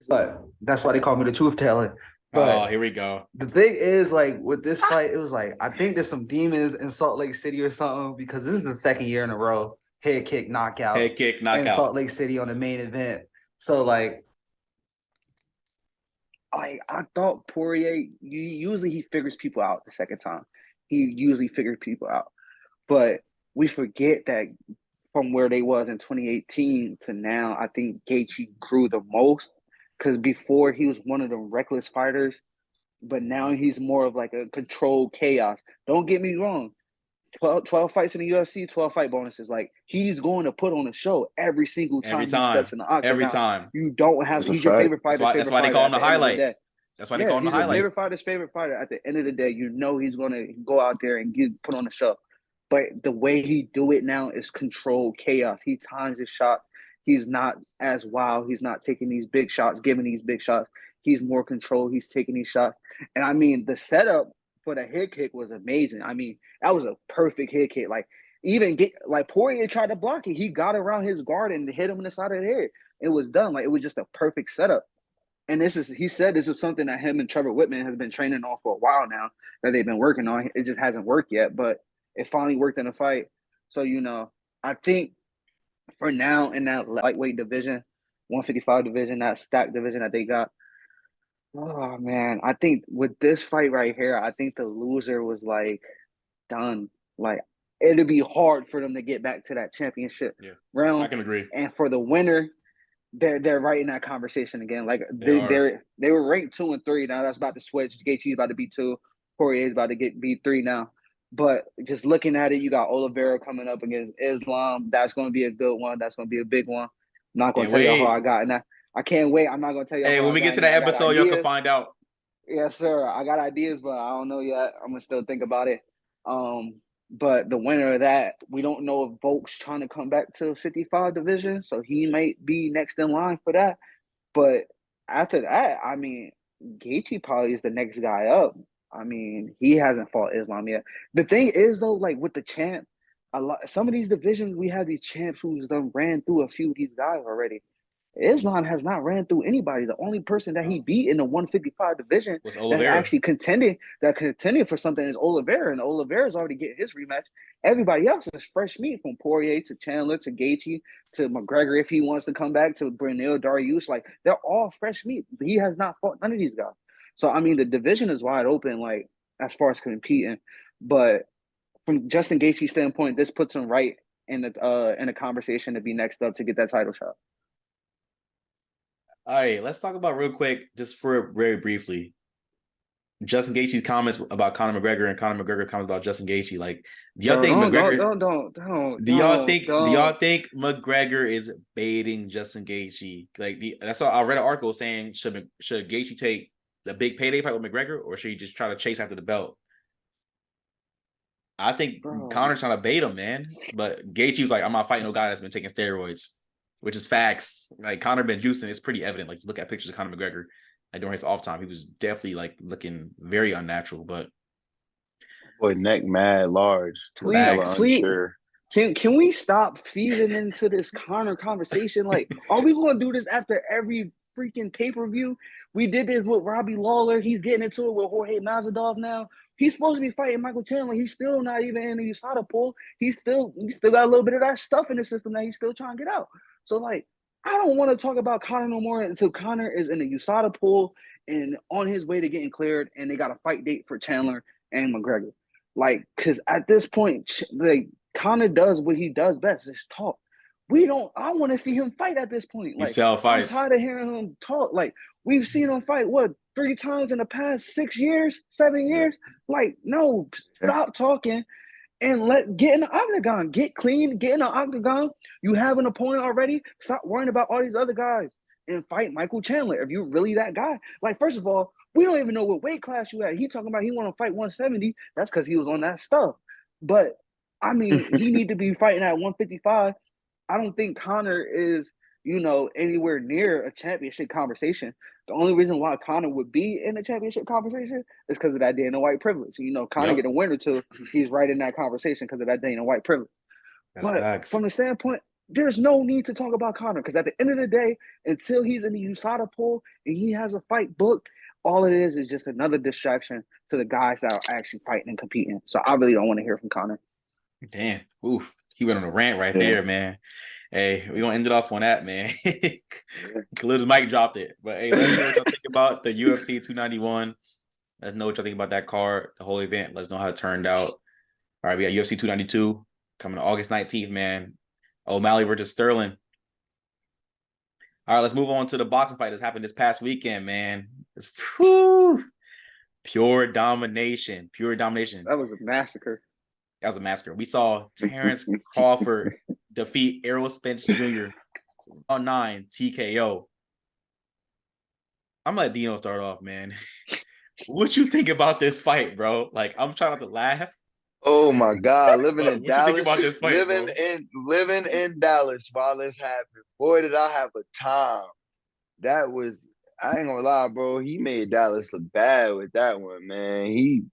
But that's why they call me the truth teller. Oh, But here we go. the thing is, like, with this fight, it was like, I think there's some demons in Salt Lake City or something, because this is the second year in a row, head kick knockout Head kick, in Salt knockout. Lake City on the main event. So I thought Poirier, usually he figures people out the second time. He usually figured people out. But we forget that from where they was in 2018 to now, I think Gaethje grew the most, because before he was one of the reckless fighters, but now he's more of like a controlled chaos. Don't get me wrong. 12 fights in the UFC, 12 fight bonuses. Like, he's going to put on a show every single Every time he steps time. in the Every octagon. time. You don't have, That's a he's your fact. favorite That's fighter's why that's favorite why they fighter call him at the the end of the highlight. day. That's why they Yeah, call him the he's your highlight. favorite fighter's favorite fighter. At the end of the day, you know he's going to go out there and put on a show. But the way he do it now is controlled chaos. He times his shots. He's not as wild. He's not taking these big shots, giving these big shots. He's more controlled. He's taking these shots. And I mean, the setup for the head kick was amazing. I mean, that was a perfect head kick. Like, even Poirier tried to block it. He got around his guard and hit him in the side of the head. It was done. Like, it was just a perfect setup. And he said this is something that him and Trevor Whitman has been training on for a while now, that they've been working on. It just hasn't worked yet, but it finally worked in a fight. So, I think for now in that lightweight division, 155 division, that stacked division that they got, oh man, I think with this fight right here, I think the loser was like done. Like, it'd be hard for them to get back to that championship Yeah. round. I can agree. And for the winner, they're right in that conversation again. Like, they were ranked 2 and 3. Now that's about to switch. Gaethje's about to be 2. Poirier's about to be 3 now. But just looking at it, you got Oliveira coming up against Islam. That's going to be a good one. That's going to be a big one. I'm not going to tell you how I got in that. I can't wait. I'm not going to tell you Hey, how when I we got get to in that that. I got episode, y'all can ideas. find out. Yes, sir. I got ideas, but I don't know yet. I'm going to still think about it. But the winner of that, we don't know if Volk's trying to come back to 55 division, so he might be next in line for that. But after that, I mean, Gaethje probably is the next guy up. I mean, he hasn't fought Islam yet. The thing is, though, like with the champ, some of these divisions, we have these champs who's done ran through a few of these guys already. Islam has not ran through anybody. The only person that he beat in the 155 division Was that's Oliveira. actually contending for something is Oliveira, and Oliveira's already getting his rematch. Everybody else is fresh meat, from Poirier to Chandler to Gaethje to McGregor if he wants to come back, to Beneil Dariush. Like, they're all fresh meat. He has not fought none of these guys. So I mean, the division is wide open, like, as far as competing. But from Justin Gaethje's standpoint, this puts him right in the conversation to be next up to get that title shot. All right, let's talk about real quick, just for very briefly, Justin Gaethje's comments about Conor McGregor and Conor McGregor comments about Justin Gaethje. Like, do y'all think McGregor? Do y'all think McGregor is baiting Justin Gaethje? Like, that's all. I read an article saying should Gaethje take the big payday fight with McGregor, or should he just try to chase after the belt? I think Conor's trying to bait him, man. But Gaethje was like, I'm not fighting no guy that's been taking steroids, which is facts. Like, Conor been juicing. It's pretty evident. Like, you look at pictures of Conor McGregor, like, during his off time, he was definitely like looking very unnatural. But boy, neck mad large. Unsure. Can we stop feeding into this Conor conversation? Like, are we going to do this after every freaking pay-per-view? We did this with Robbie Lawler. He's getting into it with Jorge Masvidal now. He's supposed to be fighting Michael Chandler. He's still not even in the USADA pool. He's still got a little bit of that stuff in the system that he's still trying to get out. So, like, I don't want to talk about Conor no more until Conor is in the USADA pool and on his way to getting cleared, and they got a fight date for Chandler and McGregor. Like, because at this point, like, Conor does what he does best, is talk. I want to see him fight at this point. Like, I'm tired of hearing him talk. Like, we've seen him fight, 3 times in the past 6 years, 7 years? Yeah. Like, no, stop talking and get in the octagon. Get clean, get in the octagon. You have an opponent already. Stop worrying about all these other guys and fight Michael Chandler if you're really that guy. Like, first of all, we don't even know what weight class you at. He talking about he want to fight 170. That's because he was on that stuff. But, I mean, he need to be fighting at 155. I don't think Conor is, anywhere near a championship conversation. The only reason why Conor would be in a championship conversation is because of that Dana White privilege. Conor get a win or two, he's right in that conversation because of that Dana White privilege. But from the standpoint there's no need to talk about Conor because at the end of the day, until he's in the USADA pool and he has a fight booked, all it is just another distraction to the guys that are actually fighting and competing. So I really don't want to hear from Conor. Damn. Oof. He went on a rant right there, man. Hey, we're gonna end it off on that, man. Khalil's mic dropped it. But hey, let us know what y'all think about the UFC 291. Let us know what y'all think about that card, the whole event. Let us know how it turned out. All right, we got UFC 292 coming August 19th, man. O'Malley versus Sterling. All right, let's move on to the boxing fight that's happened this past weekend, man. It's pure domination. Pure domination. That was a massacre. That was a massacre. We saw Terrance Crawford defeat Erroll Spence Jr. on 9 TKO. I'm gonna let Dino start off, man. What you think about this fight, bro? Like, I'm trying not to laugh. Oh my God, living in What Dallas. you think about this fight, living in Dallas while this happened. Boy, did I have a time. That was, I ain't gonna lie, bro. He made Dallas look bad with that one, man. He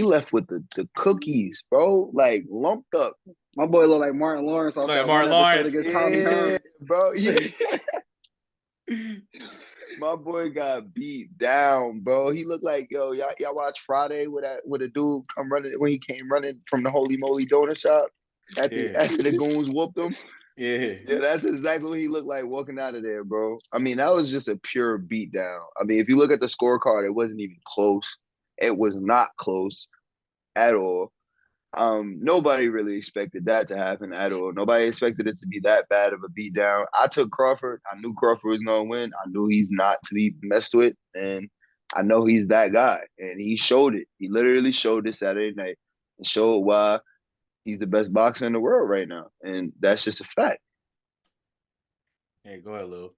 left with the cookies, bro. Like lumped up. My boy looked like Martin Lawrence off that Martin Lawrence. against Tommy Hearns. Bro. Yeah. My boy got beat down, bro. He looked like, y'all watch Friday with a dude come running when he came running from the Holy Moly Donut Shop after the goons whooped him. Yeah, that's exactly what he looked like walking out of there, bro. I mean, that was just a pure beatdown. I mean, if you look at the scorecard, it wasn't even close. It was not close at all. Nobody really expected that to happen at all. Nobody expected it to be that bad of a beatdown. I took Crawford. I knew Crawford was going to win. I knew he's not to be messed with, and I know he's that guy. And he showed it. He literally showed it Saturday night and showed why he's the best boxer in the world right now, and that's just a fact. Hey, go ahead, Lou.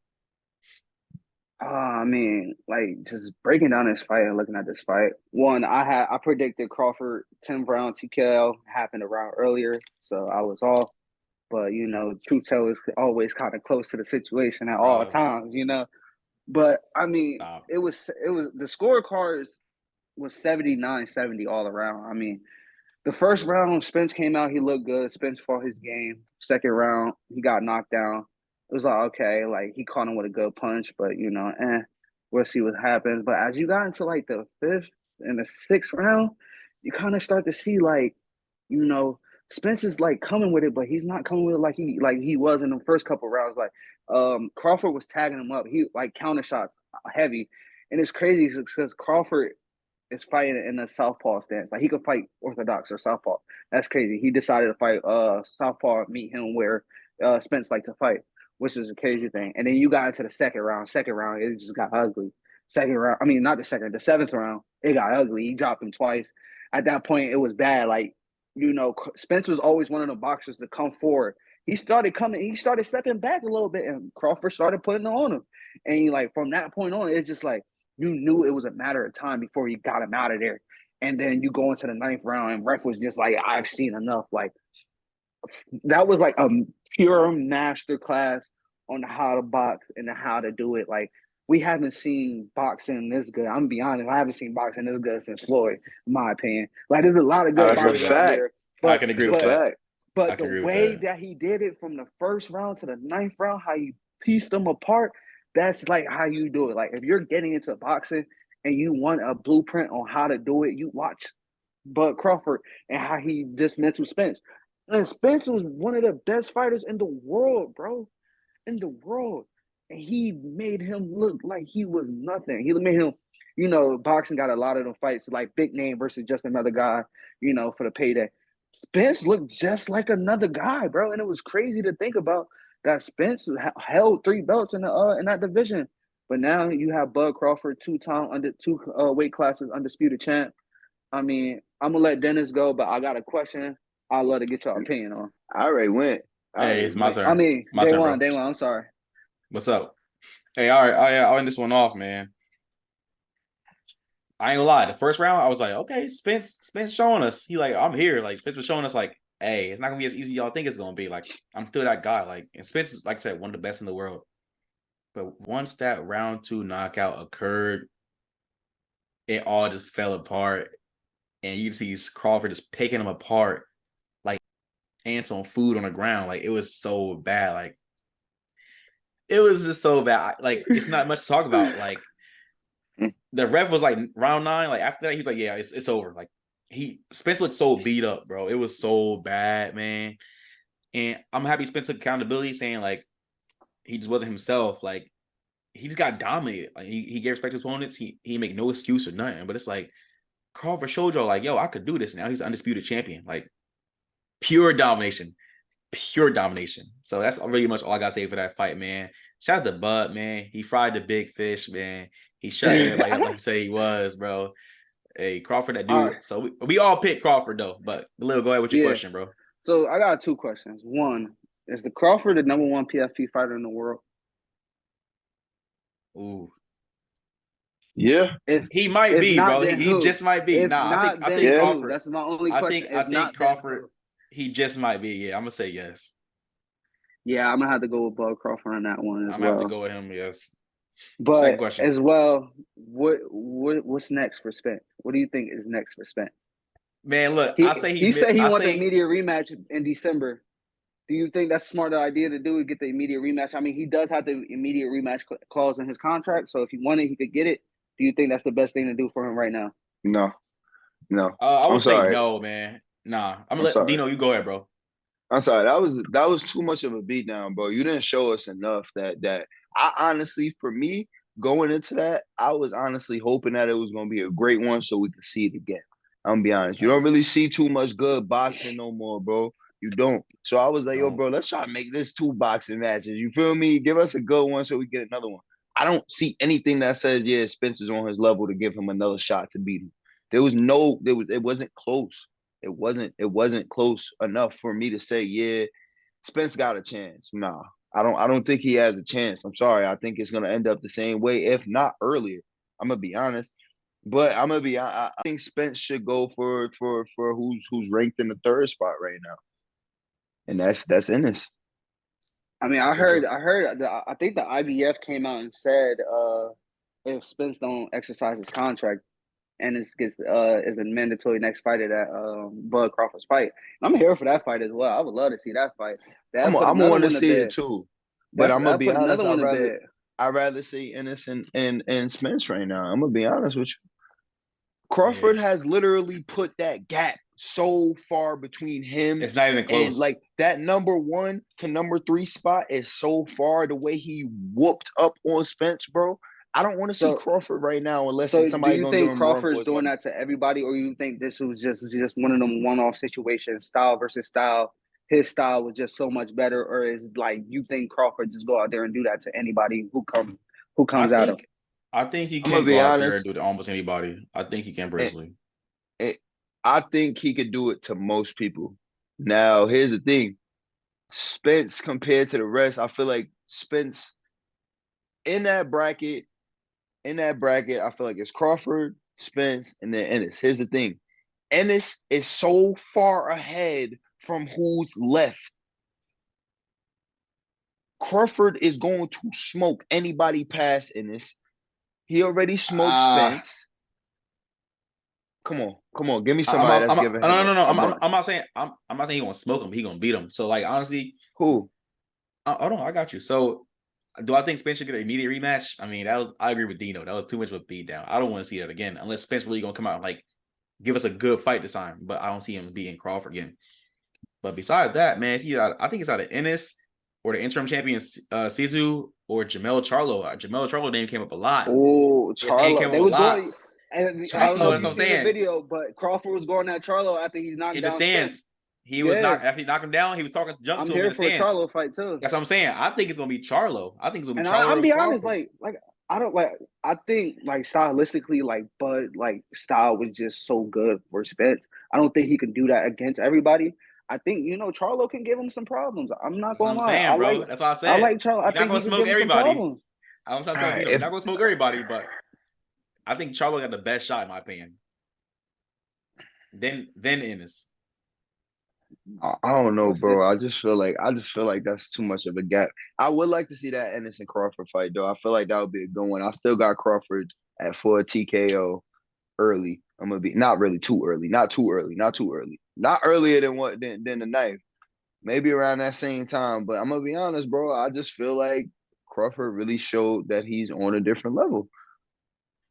I mean, like just breaking down this fight and looking at this fight. One, I predicted Crawford 10th round TKO happened a round earlier, so I was off. But truth tellers always kind of close to the situation at all times, But I mean, it was the scorecards was 79-70 all around. I mean, the first round, Spence came out, he looked good. Spence fought his game. Second round, he got knocked down. It was like, okay, like he caught him with a good punch, but we'll see what happens. But as you got into like the 5th and the 6th round, you kind of start to see like, Spence is like coming with it, but he's not coming with it like he was in the first couple rounds. Like Crawford was tagging him up. He like counter shots heavy. And it's crazy because Crawford is fighting in a southpaw stance. Like he could fight orthodox or southpaw. That's crazy. He decided to fight southpaw, meet him where Spence liked to fight, which is a crazy thing. And then you got into the second round. Second round, it just got ugly. Second round, I mean, not the second, the 7th round, it got ugly. He dropped him twice. At that point, it was bad. Like, Spence was always one of the boxers to come forward. He started stepping back a little bit, and Crawford started putting it on him. And from that point on, it's just like you knew it was a matter of time before he got him out of there. And then you go into the 9th round, and ref was just like, I've seen enough. Like, that was like a pure master class on how to box and how to do it. Like, we haven't seen boxing this good. I'm gonna be honest, I haven't seen boxing this good since Floyd, in my opinion. Like, there's a lot of good boxers out there. But, I can agree with that. But the way that he did it from the 1st round to the 9th round, how you pieced them apart, that's like how you do it. Like, if you're getting into boxing and you want a blueprint on how to do it, you watch Bud Crawford and how he dismantled Spence. And Spence was one of the best fighters in the world, bro. In the world. And he made him look like he was nothing. He made him, boxing got a lot of them fights, like big name versus just another guy, for the payday. Spence looked just like another guy, bro. And it was crazy to think about that Spence held 3 belts in that division. But now you have Bud Crawford, 2-time under 2 weight classes, undisputed champ. I mean, I'm going to let Dennis go, but I got a question I'd love to get your opinion on. I already went. Hey, it's my turn. I mean, my turn, day one. I'm sorry. What's up? Hey, all right. I'll end this one off, man. I ain't gonna lie. The first round, I was like, okay, Spence showing us. He like, I'm here. Like, Spence was showing us, like, hey, it's not gonna be as easy as y'all think it's gonna be. Like, I'm still that guy. Like, and Spence is, like I said, one of the best in the world. But once that round 2 knockout occurred, it all just fell apart. And you see Crawford just picking him apart. Like, ants on food on the ground. Like, it was so bad. Like, it was just so bad. Like, it's not much to talk about. Like, the ref was like round 9. Like, after that, he was like, yeah, it's over. Like, Spence looked so beat up, bro. It was so bad, man. And I'm happy Spence took accountability, saying like he just wasn't himself. Like, he just got dominated. Like, he gave respect to his opponents. He make no excuse or nothing. But it's like Crawford showed y'all, like, yo, I could do this now. He's undisputed champion. Like, pure domination. Pure domination. So that's really much all I gotta say for that fight, man. Shout out to Bud, man. He fried the big fish, man. He shut everybody up like he said he was, bro. Hey, Crawford, that dude. Right. So we all picked Crawford though. But Lil, go ahead with your question, bro. So I got 2 questions. One, is the Crawford the #1 PFP fighter in the world? Ooh. Yeah. He might be, not, bro. He just might be. If I not, think then Crawford. That's my only question. I think Crawford. He just might be. Yeah, I'm gonna say yes. Yeah, I'm gonna have to go with Bud Crawford on that one as I'm well. gonna have to go with him. Yes. But second question as well, what's next for Spence? What do you think is next for Spence? Man, look, He said he wants an immediate rematch in December. Do you think that's a smart idea to do? Get the immediate rematch. I mean, he does have the immediate rematch clause in his contract, so if he wanted, he could get it. Do you think that's the best thing to do for him right now? No. I would say sorry. no, man. Nah, I'm gonna let Dino. You go ahead, bro. I'm sorry. That was too much of a beatdown, bro. You didn't show us enough that I honestly, for me, going into that, I was honestly hoping that it was gonna be a great one so we could see it again. I'm gonna be honest. You don't really see too much good boxing no more, bro. You don't. So I was like, yo, bro, let's try to make this 2 boxing matches. You feel me? Give us a good one so we get another one. I don't see anything that says, yeah, Spencer's on his level to give him another shot to beat him. It wasn't close. It wasn't close enough for me to say, yeah, Spence got a chance. Nah, I don't think he has a chance. I'm sorry. I think it's gonna end up the same way, if not earlier. I'm gonna be honest. But I think Spence should go for who's ranked in the 3rd spot right now. And that's Ennis. I mean, I think the IBF came out and said if Spence don't exercise his contract, Ennis gets is a mandatory next fight of that Bud Crawford's fight. And I'm here for that fight as well. I would love to see that fight. I'm gonna want to see it too. But I'm gonna be honest. I'd rather see Ennis and Spence right now. I'm gonna be honest with you. Crawford has literally put that gap so far between him. It's not even close. And like that #1 to #3 spot is so far the way he whooped up on Spence, bro. I don't want to see Crawford right now unless somebody do you think Crawford's doing that to everybody, or you think this was just one of them one-off situations, style versus style? His style was just so much better, or is like you think Crawford just go out there and do that to anybody who comes at him? I think he can go out there and do it to almost anybody. I think he can personally. I think he could do it to most people. Now, here's the thing. Spence compared to the rest, I feel like Spence in that bracket, I feel like it's Crawford, Spence, and then Ennis. Here's the thing. Ennis is so far ahead from who's left. Crawford is going to smoke anybody past Ennis. He already smoked Spence. Come on. Give me somebody that's giving him. No. I'm not saying he gonna smoke him. He gonna beat him. So like honestly, who? Hold on, I got you. So do I think Spence should get an immediate rematch? I mean, I agree with Dino. That was too much of a beatdown. I don't want to see that again unless Spence really gonna come out and like give us a good fight this time. But I don't see him beating Crawford again. But besides that, man, I think it's either Ennis or the interim champion Sisu or Jamel Charlo. Jamel Charlo name came up a lot. Oh, Charlo. They was going. And I don't know if you've seen the video, but Crawford was going at Charlo after he's knocked down. In the stands. He was knocked after he knocked him down. He was talking jump to him in the stands. I'm here for a Charlo fight too. That's what I'm saying. I think it's gonna be Charlo. I think it's gonna be Charlo. I'll be honest, like I don't like. I think like stylistically, like Bud like style was just so good for Spence. I don't think he can do that against everybody. I think Charlo can give him some problems. I'm not gonna lie. Saying, bro. That's what I said. I like Charlo. You're not gonna smoke everybody. I'm trying to tell you, you're not gonna smoke everybody, but I think Charlo got the best shot in my opinion. Then Ennis. I don't know, bro. I just feel like that's too much of a gap. I would like to see that Ennis and Crawford fight, though. I feel like that would be a good one. I still got Crawford for a TKO early. I'm gonna be not really too early, not too early, not earlier than the 9th. maybe around that same time. But I'm gonna be honest, bro. I just feel like Crawford really showed that he's on a different level.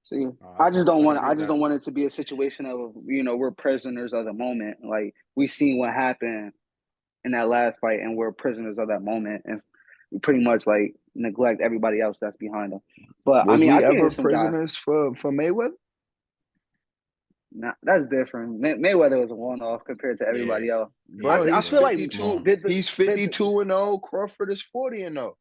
See, I can I can agree I with just that. don't want it to be a situation of, we're prisoners of the moment. Like we seen what happened in that last fight, and we're prisoners of that moment, and we pretty much like neglect everybody else that's behind them. But I Was mean, I we think ever it's some guy. prisoners for Mayweather? Nah, that's different. Mayweather was a one-off compared to Yeah, everybody else. he Bro, I was, he's feel bro. like 52. did He's the 52-0. Crawford is 40-0.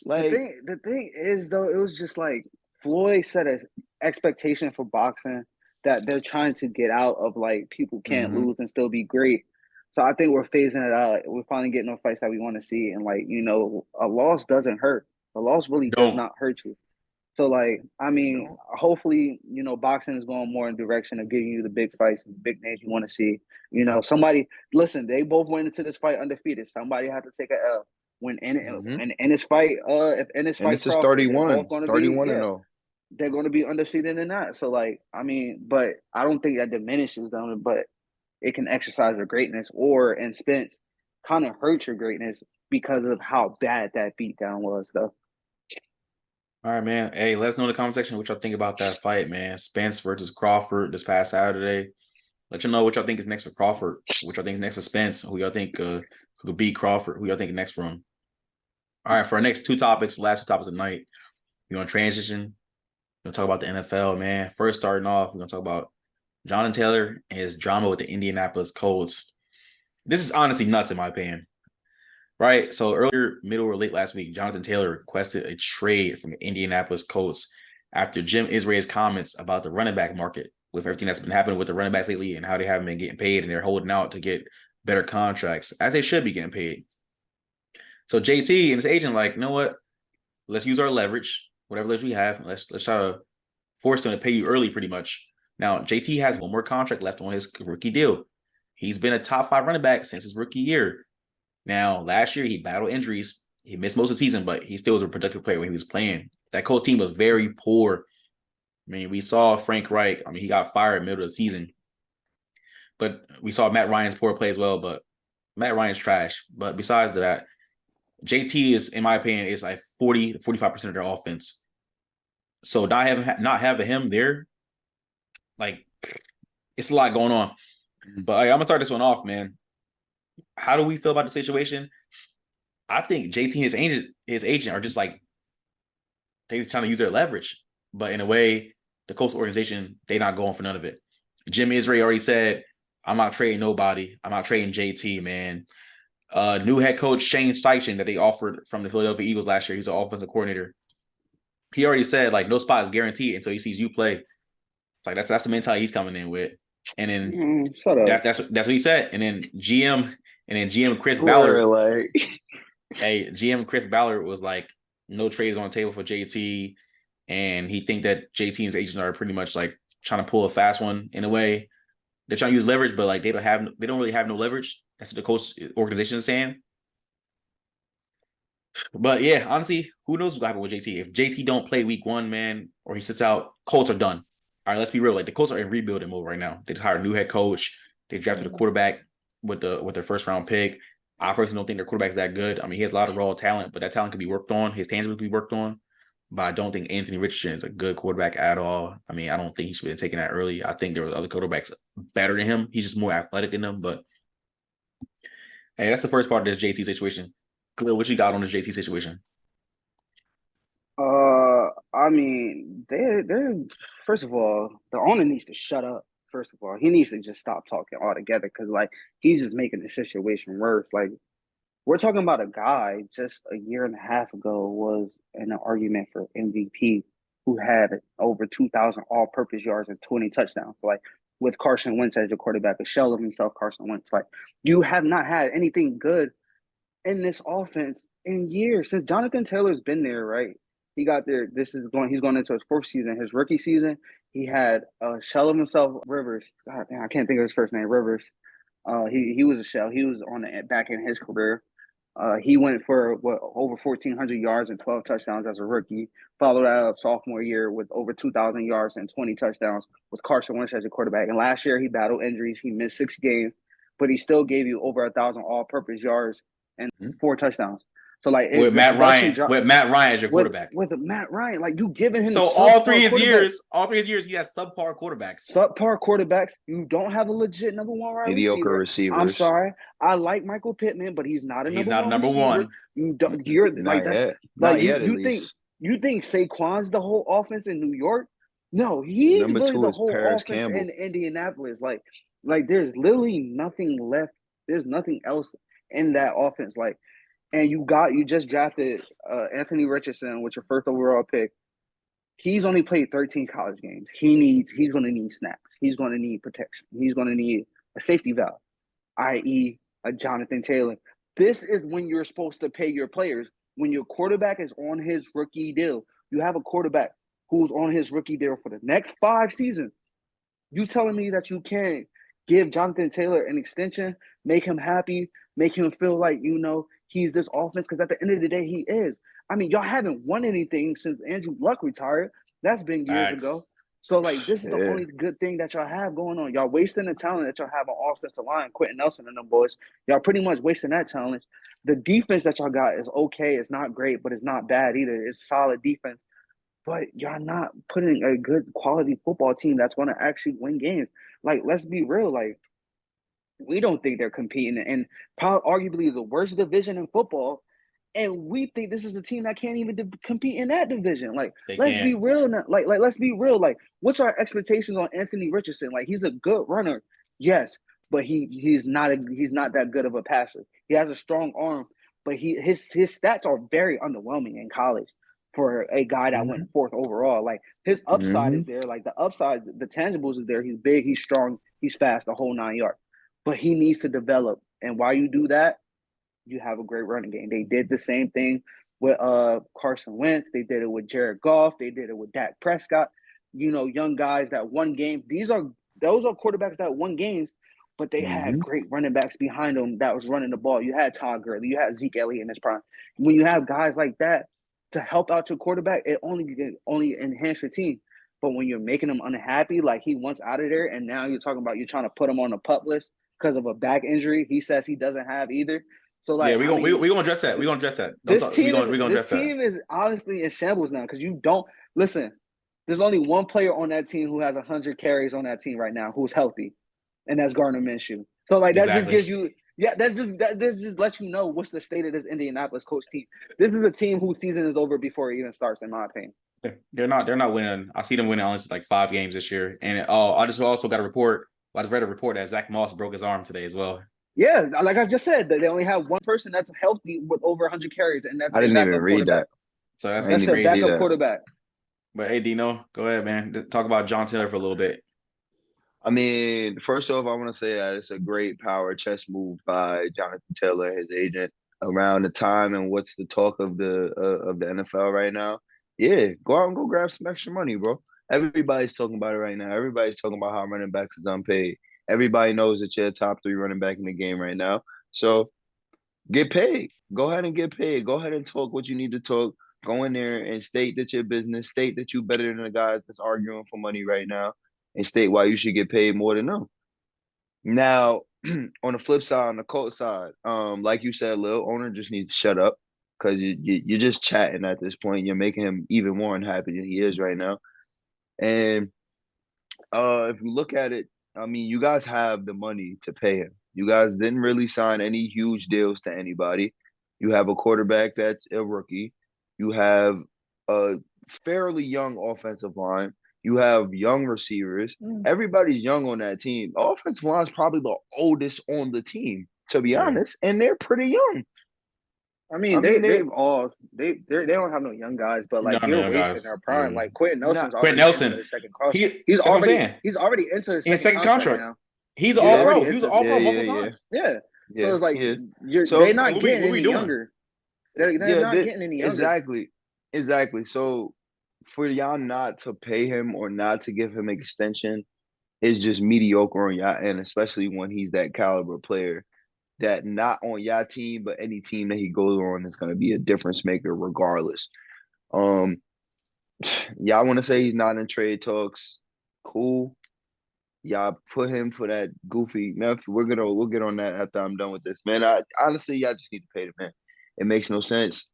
Like, the thing is though, it was just like Floyd set a expectation for boxing that they're trying to get out of, like people can't mhm. lose and still be great. So I think we're phasing it out. We're finally getting those fights that we want to see, and like a loss doesn't hurt. A loss really does Don't not hurt you. So like, I mean, No. hopefully, boxing is going more in direction of giving you the big fights and big names you want to see. Somebody listen, they both went into this fight undefeated. Somebody had to take a L. When Mhm. in this fight, if in this And fight this is Crawford, they're both 31, going to be 31 and yeah, 0. they're going to be undefeated in that. So like, I mean, but I don't think that diminishes them, but it can exercise your greatness, or in Spence, kind of hurt your greatness because of how bad that beatdown was, though. All right, man. Hey, let us know in the comment section what y'all think about that fight, man. Spence versus Crawford this past Saturday. Let you know what y'all think is next for Crawford. What y'all think is next for Spence. Who y'all think who could beat Crawford? Who y'all think is next for him? All right, for our next two topics, for last two topics of the night, we're gonna transition. We're gonna talk about the NFL, man. First, starting off, we're gonna talk about Jonathan Taylor and his drama with the Indianapolis Colts. This is honestly nuts in my opinion. Right. So earlier, middle or late last week, Jonathan Taylor requested a trade from the Indianapolis Colts after Jim Israel's comments about the running back market with everything that's been happening with the running backs lately and how they haven't been getting paid and they're holding out to get better contracts as they should be getting paid. So JT and his agent like, you know what? Let's use our leverage, whatever leverage we have. Let's try to force them to pay you early, pretty much. Now JT has one more contract left on his rookie deal. He's been a top 5 running back since his rookie year. Now, last year, he battled injuries. He missed most of the season, but he still was a productive player when he was playing. That Colts team was very poor. I mean, we saw Frank Reich. I mean, he got fired middle of the season. But we saw Matt Ryan's poor play as well, but Matt Ryan's trash. But besides that, JT is, in my opinion, is like 40 to 45% of their offense. So not having him there, like, it's a lot going on. But I'm going to start this one off, man. How do we feel about the situation? I think JT and his agent are just like, they just trying to use their leverage. But in a way, the Colts organization, they not going for none of it. Jim Israel already said, I'm not trading nobody. I'm not trading JT, man. New head coach Shane Steichen that they offered from the Philadelphia Eagles last year. He's an offensive coordinator. He already said, like, no spot is guaranteed until he sees you play. It's like that's the mentality he's coming in with. And then Shut up. that's what he said. And then GM Chris Where, Ballard, like, GM Chris Ballard was like, no trades on the table for JT. And he think that JT and his agents are pretty much like trying to pull a fast one in a way. They're trying to use leverage, but like they don't really have no leverage. That's what the coach organization is saying. But yeah, honestly, who knows what's gonna happen with JT? If JT don't play week 1, man, or he sits out, Colts are done. All right, let's be real. Like the Colts are in rebuilding mode right now. They just hired a new head coach. They drafted a quarterback with their first round pick. I personally don't think their quarterback is that good. I mean, he has a lot of raw talent, but that talent can be worked on. His tangibles can be worked on. But I don't think Anthony Richardson is a good quarterback at all. I mean, I don't think he should have been taken that early. I think there were other quarterbacks better than him. He's just more athletic than them. But hey, that's the first part of this JT situation. Khalil, what you got on this JT situation? I mean, they're first of all, the owner needs to shut up. First of all, he needs to just stop talking altogether because like he's just making the situation worse. Like we're talking about a guy just a year and a half ago was in an argument for MVP who had over 2,000 all-purpose yards and 20 touchdowns. Like with Carson Wentz as your quarterback, a shell of himself, Carson Wentz. Like you have not had anything good in this offense in years since Jonathan Taylor's been there, right? He got there. He's going into his 4th season. His rookie season, he had a shell of himself, Rivers. God damn, I can't think of his first name, Rivers. He was a shell. He was on the back in his career. He went for over 1,400 yards and 12 touchdowns as a rookie. Followed that up sophomore year with over 2,000 yards and 20 touchdowns with Carson Wentz as a quarterback. And last year he battled injuries. He missed 6 games, but he still gave you over 1,000 all-purpose yards and Mhm. 4 touchdowns. So like with Matt Ryan, with Matt Ryan as your quarterback. With Matt Ryan, like you giving him so all three of his years, he has subpar quarterbacks. Subpar quarterbacks. You don't have a legit number 1 wide Mediocre receivers. I'm sorry. I like Michael Pittman, but he's not a number one. You don't. You're like that's yet. like yet, you think Saquon's the whole offense in New York? No, he's Number really 2 the is whole Paris offense Campbell. in Indianapolis. Like there's literally nothing left. There's nothing else in that offense. Like. And you just drafted Anthony Richardson with your first overall pick. He's only played 13 college games. He's going to need snaps. He's going to need protection. He's going to need a safety valve, i.e., a Jonathan Taylor. This is when you're supposed to pay your players. When your quarterback is on his rookie deal, you have a quarterback who's on his rookie deal for the next 5 seasons. You telling me that you can't give Jonathan Taylor an extension, make him happy, make him feel like, he's this offense? Because at the end of the day, he is. I mean, y'all haven't won anything since Andrew Luck retired. That's been years ago. So, this is the only good thing that y'all have going on. Y'all wasting the talent that y'all have on offensive line, Quentin Nelson and them boys. Y'all pretty much wasting that talent. The defense that y'all got is okay. It's not great, but it's not bad either. It's solid defense. But y'all not putting a good quality football team that's going to actually win games. Let's be real. We don't think they're competing in probably arguably the worst division in football. And we think this is a team that can't even compete in that division. Let's be real now. Let's be real. What's our expectations on Anthony Richardson? He's a good runner. Yes, but he's not that good of a passer. He has a strong arm, but his stats are very underwhelming in college for a guy that went 4th overall. His upside is there. The upside, the tangibles is there. He's big, he's strong, he's fast, the whole 9 yards. But he needs to develop. And while you do that, you have a great running game. They did the same thing with Carson Wentz. They did it with Jared Goff. They did it with Dak Prescott. Young guys that won games. Those are quarterbacks that won games, but they had great running backs behind them that was running the ball. You had Todd Gurley. You had Zeke Elliott in his prime. When you have guys like that to help out your quarterback, it only enhance your team. But when you're making him unhappy, he wants out of there, and now you're talking about you're trying to put him on the PUP list because of a back injury he says he doesn't have either. So we're gonna address that. We're gonna address that. This team is honestly in shambles now because you don't listen. There's only one player on that team who has 100 carries on that team right now who's healthy, and that's Gardner Minshew. So that just gives you that just lets you know what's the state of this Indianapolis Colts team. This is a team whose season is over before it even starts, in my opinion. They're not winning. I see them winning only 5 games this year. And I just also got a report. I just read a report that Zach Moss broke his arm today as well. Yeah, like I just said, they only have one person that's healthy with over 100 carries, and that's I didn't even read that. So that's their backup quarterback. But hey, Dino, go ahead, man. Talk about John Taylor for a little bit. I mean, first off, I want to say that it's a great power chess move by Jonathan Taylor, his agent, around the time and what's the talk of the NFL right now. Yeah, go out and go grab some extra money, bro. Everybody's talking about it right now. Everybody's talking about how running backs is unpaid. Everybody knows that you're a top 3 running back in the game right now. So get paid. Go ahead and get paid. Go ahead and talk what you need to talk. Go in there and state that you're business. State that you're better than the guys that's arguing for money right now. And state why you should get paid more than them. Now, on the flip side, on the Colts side, like you said, Lil, owner just needs to shut up because you're just chatting at this point. You're making him even more unhappy than he is right now. And if you look at it, I mean, you guys have the money to pay him. You guys didn't really sign any huge deals to anybody. You have a quarterback that's a rookie. You have a fairly young offensive line. You have young receivers. Everybody's young on that team. The offensive line is probably the oldest on the team, to be honest, and they're pretty young. They don't have no young guys, but they're wasting their prime. Yeah. Quentin Nelson's already into his second contract. He's already into his second contract now. He's all pro. He was all pro multiple times. Yeah. So it's they're not getting any younger. They're not getting any younger. Exactly. So for y'all not to pay him or not to give him an extension is just mediocre on y'all end, especially when he's that caliber player. That not on y'all team, but any team that he goes on is going to be a difference maker regardless. Y'all want to say he's not in trade talks? Cool. Y'all put him for that goofy. Man, we'll get on that after I'm done with this, man. I honestly, y'all just need to pay the man. It makes no sense.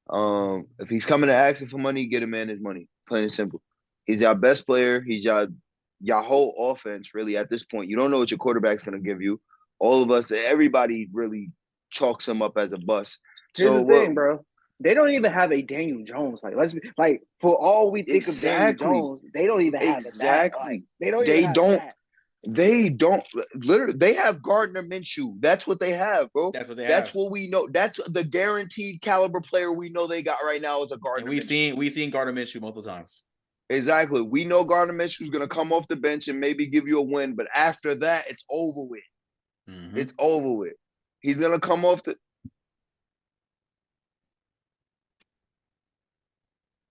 If he's coming to asking for money, get a man his money. Plain and simple. He's our best player. He's your whole offense, really, at this point. You don't know what your quarterback's gonna give you. All of us, everybody really chalks him up as a bust. Here's So the thing, bro. They don't even have a Daniel Jones. Like, let's be like, for all we think of Daniel Jones, they don't even have that. Like, they don't even have that. They don't literally. They have Gardner Minshew. That's what they have, bro. That's what they That's have. what we know. That's the guaranteed caliber player we know they got right now is a Gardner. And we seen Gardner Minshew multiple times. Exactly. We know Gardner Minshew's gonna come off the bench and maybe give you a win, but after that, it's over with. Mm-hmm. It's over with. He's gonna come off the.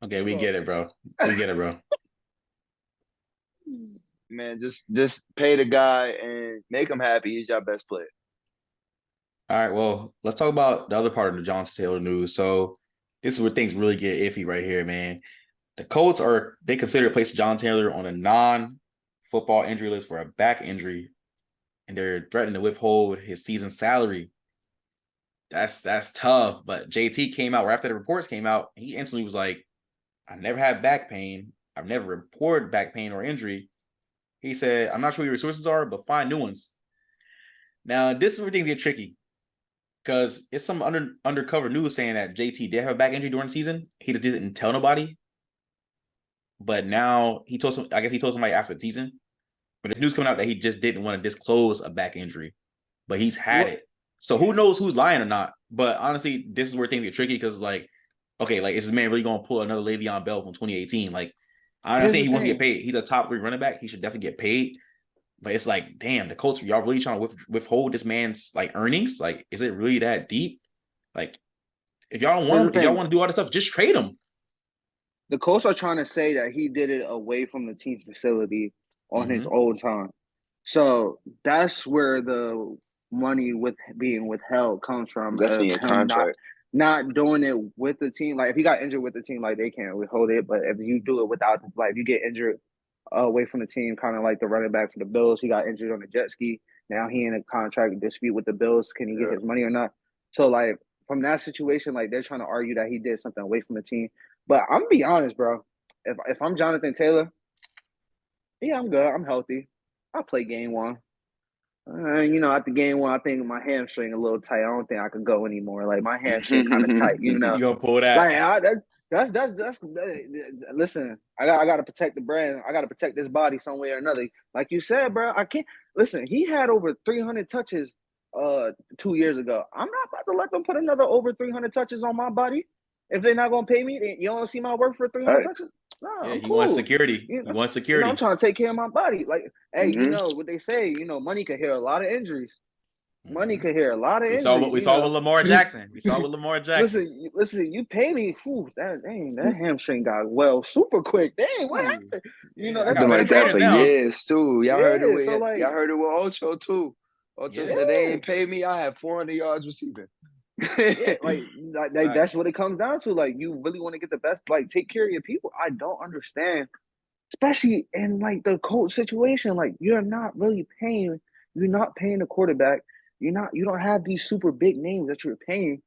Okay, we get it, bro. We get it, bro. Man, just pay the guy and make him happy. He's your best player. All right, well, let's talk about the other part of the Jonathan Taylor news. So this is where things really get iffy right here, man. The Colts they consider placing John Taylor on a non-football injury list for a back injury, and they're threatening to withhold his season salary. That's tough. But JT came out right after the reports came out. He instantly was like, "I never had back pain. I've never reported back pain or injury." He said, "I'm not sure what your resources are, but find new ones." Now, this is where things get tricky because it's some undercover news saying that JT did have a back injury during the season. He just didn't tell nobody. But now he told somebody after the season. But there's news coming out that he just didn't want to disclose a back injury. But he's had it. So who knows who's lying or not? But honestly, this is where things get tricky because, like, okay, like, is this man really going to pull another Le'Veon Bell from 2018? Like, I understand he wants to get paid. He's a top 3 running back. He should definitely get paid. But it's like, damn, the Colts, y'all really trying to withhold this man's, like, earnings? Like, is it really that deep? Like, if y'all want to do all this stuff, just trade him. The Colts are trying to say that he did it away from the team's facility on his own time. So that's where the money with being withheld comes from. That's in your contract. Not doing it with the team. Like, if he got injured with the team, like, they can't withhold it. But if you do it without, like, if you get injured away from the team, kind of like the running back for the Bills, he got injured on the jet ski. Now he in a contract dispute with the Bills. Can he get his money or not? So, like, from that situation, like, they're trying to argue that he did something away from the team. But I'm gonna be honest, bro. If I'm Jonathan Taylor, yeah, I'm good. I'm healthy. I'll play game 1. After game 1, I think my hamstring a little tight. I don't think I could go anymore. Like, my hamstring kind of tight. You gonna pull that? Like, that's. Listen, I got to protect the brand. I got to protect this body some way or another. Like you said, bro, I can't. Listen, he had over 300 touches 2 years ago. I'm not about to let them put another over 300 touches on my body. If they're not gonna pay me, you don't see my work for 300 touches. No, yeah, he wants security. He wants security. I'm trying to take care of my body. Like, hey, you know what they say? Money can heal a lot of injuries. Money could heal a lot of injuries. We saw with Lamar Jackson. Listen. You pay me. Whew, that hamstring got super quick. Dang, what happened? That's been like that for years too. Y'all heard it with y'all heard it with Ocho too. Ocho said they ain't pay me. I have 400 yards receiving. That's what it comes down to. Like, you really want to get the best, like, take care of your people. I don't understand, especially in, like, the Colts situation. Like, you're not paying the quarterback. You don't have these super big names that you're paying.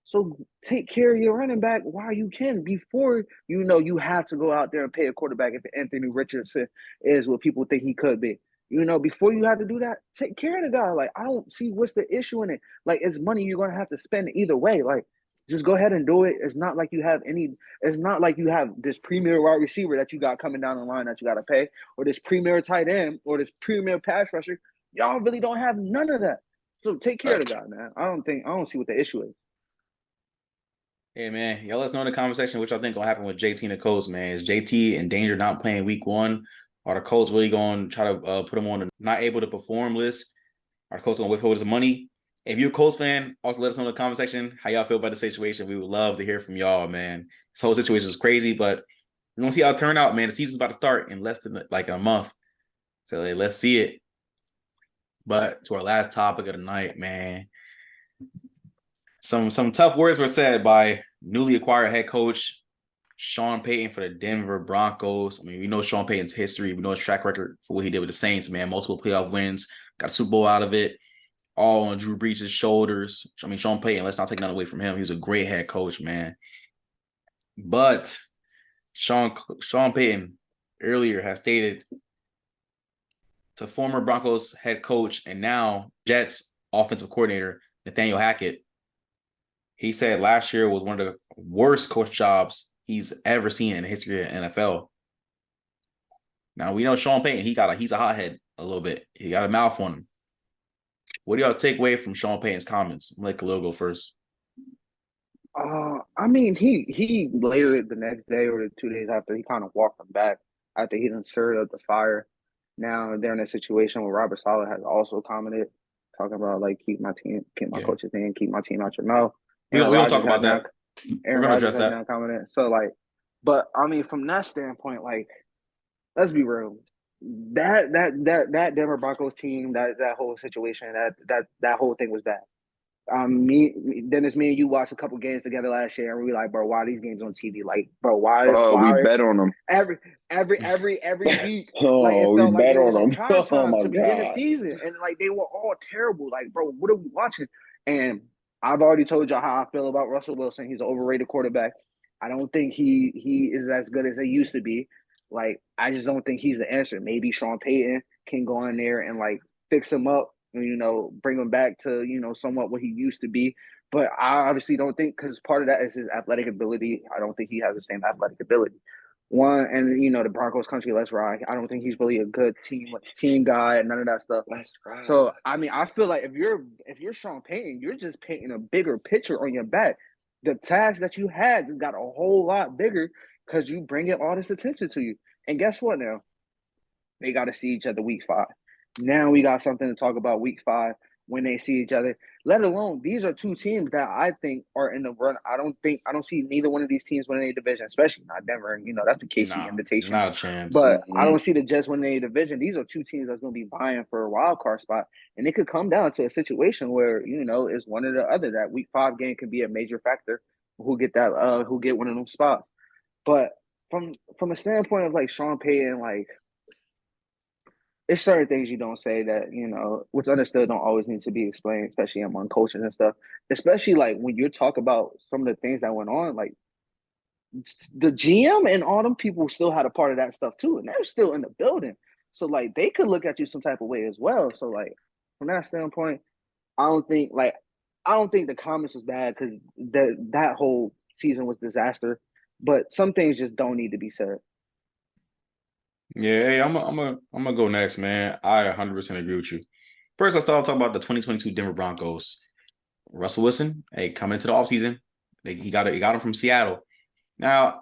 So take care of your running back while you can, before you have to go out there and pay a quarterback if Anthony Richardson is what people think he could be. Before you have to do that, take care of the guy. Like, I don't see what's the issue in it. Like, it's money you're going to have to spend either way. Like, just go ahead and do it. It's not like you have this premier wide receiver that you got coming down the line that you got to pay, or this premier tight end, or this premier pass rusher. Y'all really don't have none of that. So take care of the guy, man. I don't see what the issue is. Hey, man, y'all let us know in the comment section what y'all think gonna happen with JT and the Colts, man. Is JT in danger not playing week 1? Are the Colts really going to try to put him on the not able to perform list? Are the Colts going to withhold his money? If you're a Colts fan, also let us know in the comment section how y'all feel about the situation. We would love to hear from y'all, man. This whole situation is crazy, but we're going to see how it turn out, man. The season's about to start in less than like a month. So let's see it. But to our last topic of the night, man. Some tough words were said by newly acquired head coach Sean Payton for the Denver Broncos. I mean, we know Sean Payton's history. We know his track record for what he did with the Saints, man. Multiple playoff wins, got a Super Bowl out of it, all on Drew Brees' shoulders. I mean, Sean Payton, let's not take nothing away from him. He was a great head coach, man. But Sean Payton earlier has stated to former Broncos head coach and now Jets offensive coordinator, Nathaniel Hackett, he said last year was one of the worst coach jobs he's ever seen in the history of the NFL. Now, we know Sean Payton, he's a hothead a little bit. He got a mouth on him. What do y'all take away from Sean Payton's comments? I'm let Khalil go first. I mean, he later the next day or the 2 days after, he kind of walked them back after he done stirred up the fire. Now they're in a situation where Robert Saleh has also commented, talking about like keep my coach's name, keep my team out your mouth. We don't talk about that. Aaron Rodgers has now commented. So like, but I mean, from that standpoint, like, let's be real. That Denver Broncos team, that whole situation, that whole thing was bad. Dennis, me and you watched a couple games together last year, and we were like, bro, why are these games on TV? Like, bro, why? We bet on them every week. Oh, like, it felt we like bet it was on them. prime time Oh my to begin the God. season, and like they were all terrible. Like, bro, what are we watching? And I've already told y'all how I feel about Russell Wilson. He's an overrated quarterback. I don't think he is as good as he used to be. Like, I just don't think he's the answer. Maybe Sean Payton can go in there and like fix him up, bring him back to, somewhat what he used to be. But I obviously don't think, because part of that is his athletic ability. I don't think he has the same athletic ability. One, and the Broncos country, let's ride. I don't think he's really a good team guy and none of that stuff. Let's ride. So I mean, I feel like if you're Sean Payton, you're just painting a bigger picture on your back. The task that you had just got a whole lot bigger because you bring in all this attention to you. And guess what now? They got to see each other week 5. Now we got something to talk about week 5 when they see each other. Let alone, these are two teams that I think are in the run. I don't see neither one of these teams winning a division, especially not Denver. And, that's the KC invitation. Not a chance. But I don't see the Jets winning a division. These are two teams that's going to be vying for a wild card spot. And it could come down to a situation where, it's one or the other. That week 5 game could be a major factor who get one of them spots. But from a standpoint of like Sean Payton, like, it's certain things you don't say that, what's understood don't always need to be explained, especially among coaches and stuff. Especially like when you talk about some of the things that went on, like the GM and all them people still had a part of that stuff too, and they're still in the building. So like they could look at you some type of way as well. So like from that standpoint, I don't think the comments was bad because that whole season was disaster. But some things just don't need to be said. Yeah, hey, I'm gonna go next, man. I 100% agree with you. First, let's talk about the 2022 Denver Broncos. Russell Wilson, hey, coming into the offseason, he got him from Seattle. Now,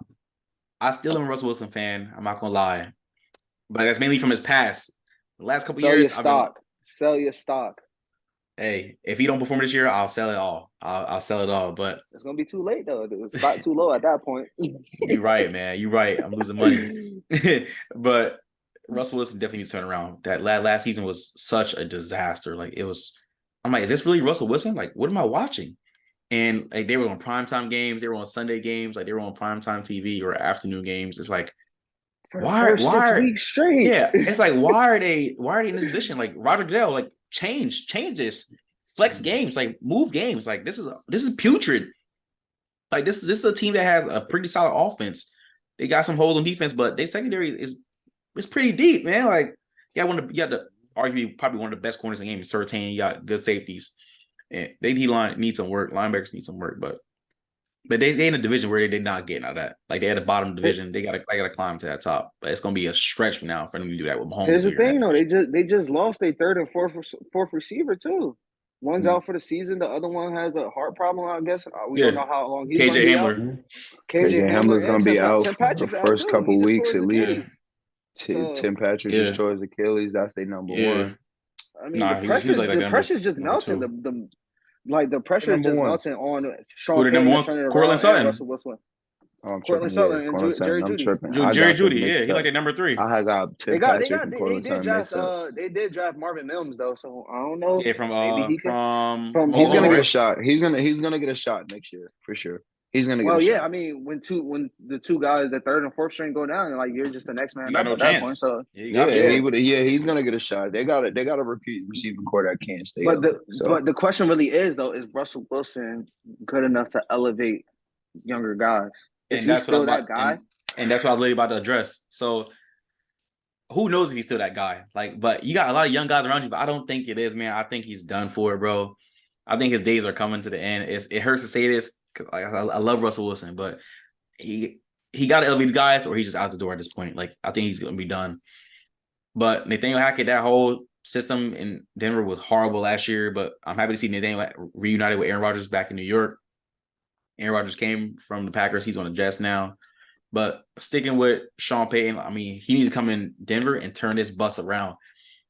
I still am a Russell Wilson fan. I'm not gonna lie, but that's mainly from his past. The last couple years, Sell your stock. Hey, if he don't perform this year, I'll sell it all. I'll sell it all. But it's gonna be too late though. The stock too low at that point. You're right, man. You're right. I'm losing money. But Russell Wilson definitely needs to turn around. That last season was such a disaster. Like I'm like, is this really Russell Wilson? Like, what am I watching? And like they were on primetime games, they were on Sunday games, like they were on primetime TV or afternoon games. It's like, why 6 weeks straight? Yeah, it's like why are they in this position? Like Roger Goodell, like change this, flex games, like move games. Like this is putrid. Like this is a team that has a pretty solid offense. They got some holes on defense, but their secondary is pretty deep, man. Like you got to argue probably one of the best corners in the game. Surtain, you got good safeties. And they D-line needs some work. Linebackers need some work, but they in a division where they're not getting out of that. Like they at the bottom division, they gotta climb to that top. But it's gonna be a stretch from now for them to do that with Mahomes. Here's the thing, though. They just lost their third and fourth receiver too. One's out for the season. The other one has a heart problem, I guess. We don't know how long he's going to be out. KJ Hamler's going to be out for the first couple weeks at least. Tim Patrick just tore his Achilles. That's their number one. I mean, the pressure's just melting. The pressure is just melting on Sean Payton turning around Cortland Sutton. Russell Wilson. Cortland Sutton and Jerry Jeudy. Jerry Jeudy, he like a number 3. I got Tim Patrick and Cortland Sutton. They did draft Marvin Mims though, so I don't know. Yeah, maybe he's gonna get a shot. He's gonna get a shot next year for sure. He's gonna get Well, a yeah, shot. I mean, when the two guys, the third and fourth string go down, like you're just the next You man got up no at that point. chance. So Yeah, you got Yeah, to and yeah, shoot. he's gonna get a shot. They got a repeat receiving core that can't stay but healthy. So the question really is though, is Russell Wilson good enough to elevate younger guys? Is And he that's what I was still that about, guy? and that's what I was literally about to address. So who knows if he's still that guy? Like, but you got a lot of young guys around you, but I don't think it is, man. I think he's done for it, bro. I think his days are coming to the end. It hurts to say this, 'cause I love Russell Wilson, but he got to elevate these guys, or he's just out the door at this point. Like, I think he's gonna be done. But Nathaniel Hackett, that whole system in Denver was horrible last year. But I'm happy to see Nathaniel reunited with Aaron Rodgers back in New York. Aaron Rodgers came from the Packers. He's on the Jets now. But sticking with Sean Payton, I mean, he needs to come in Denver and turn this bus around.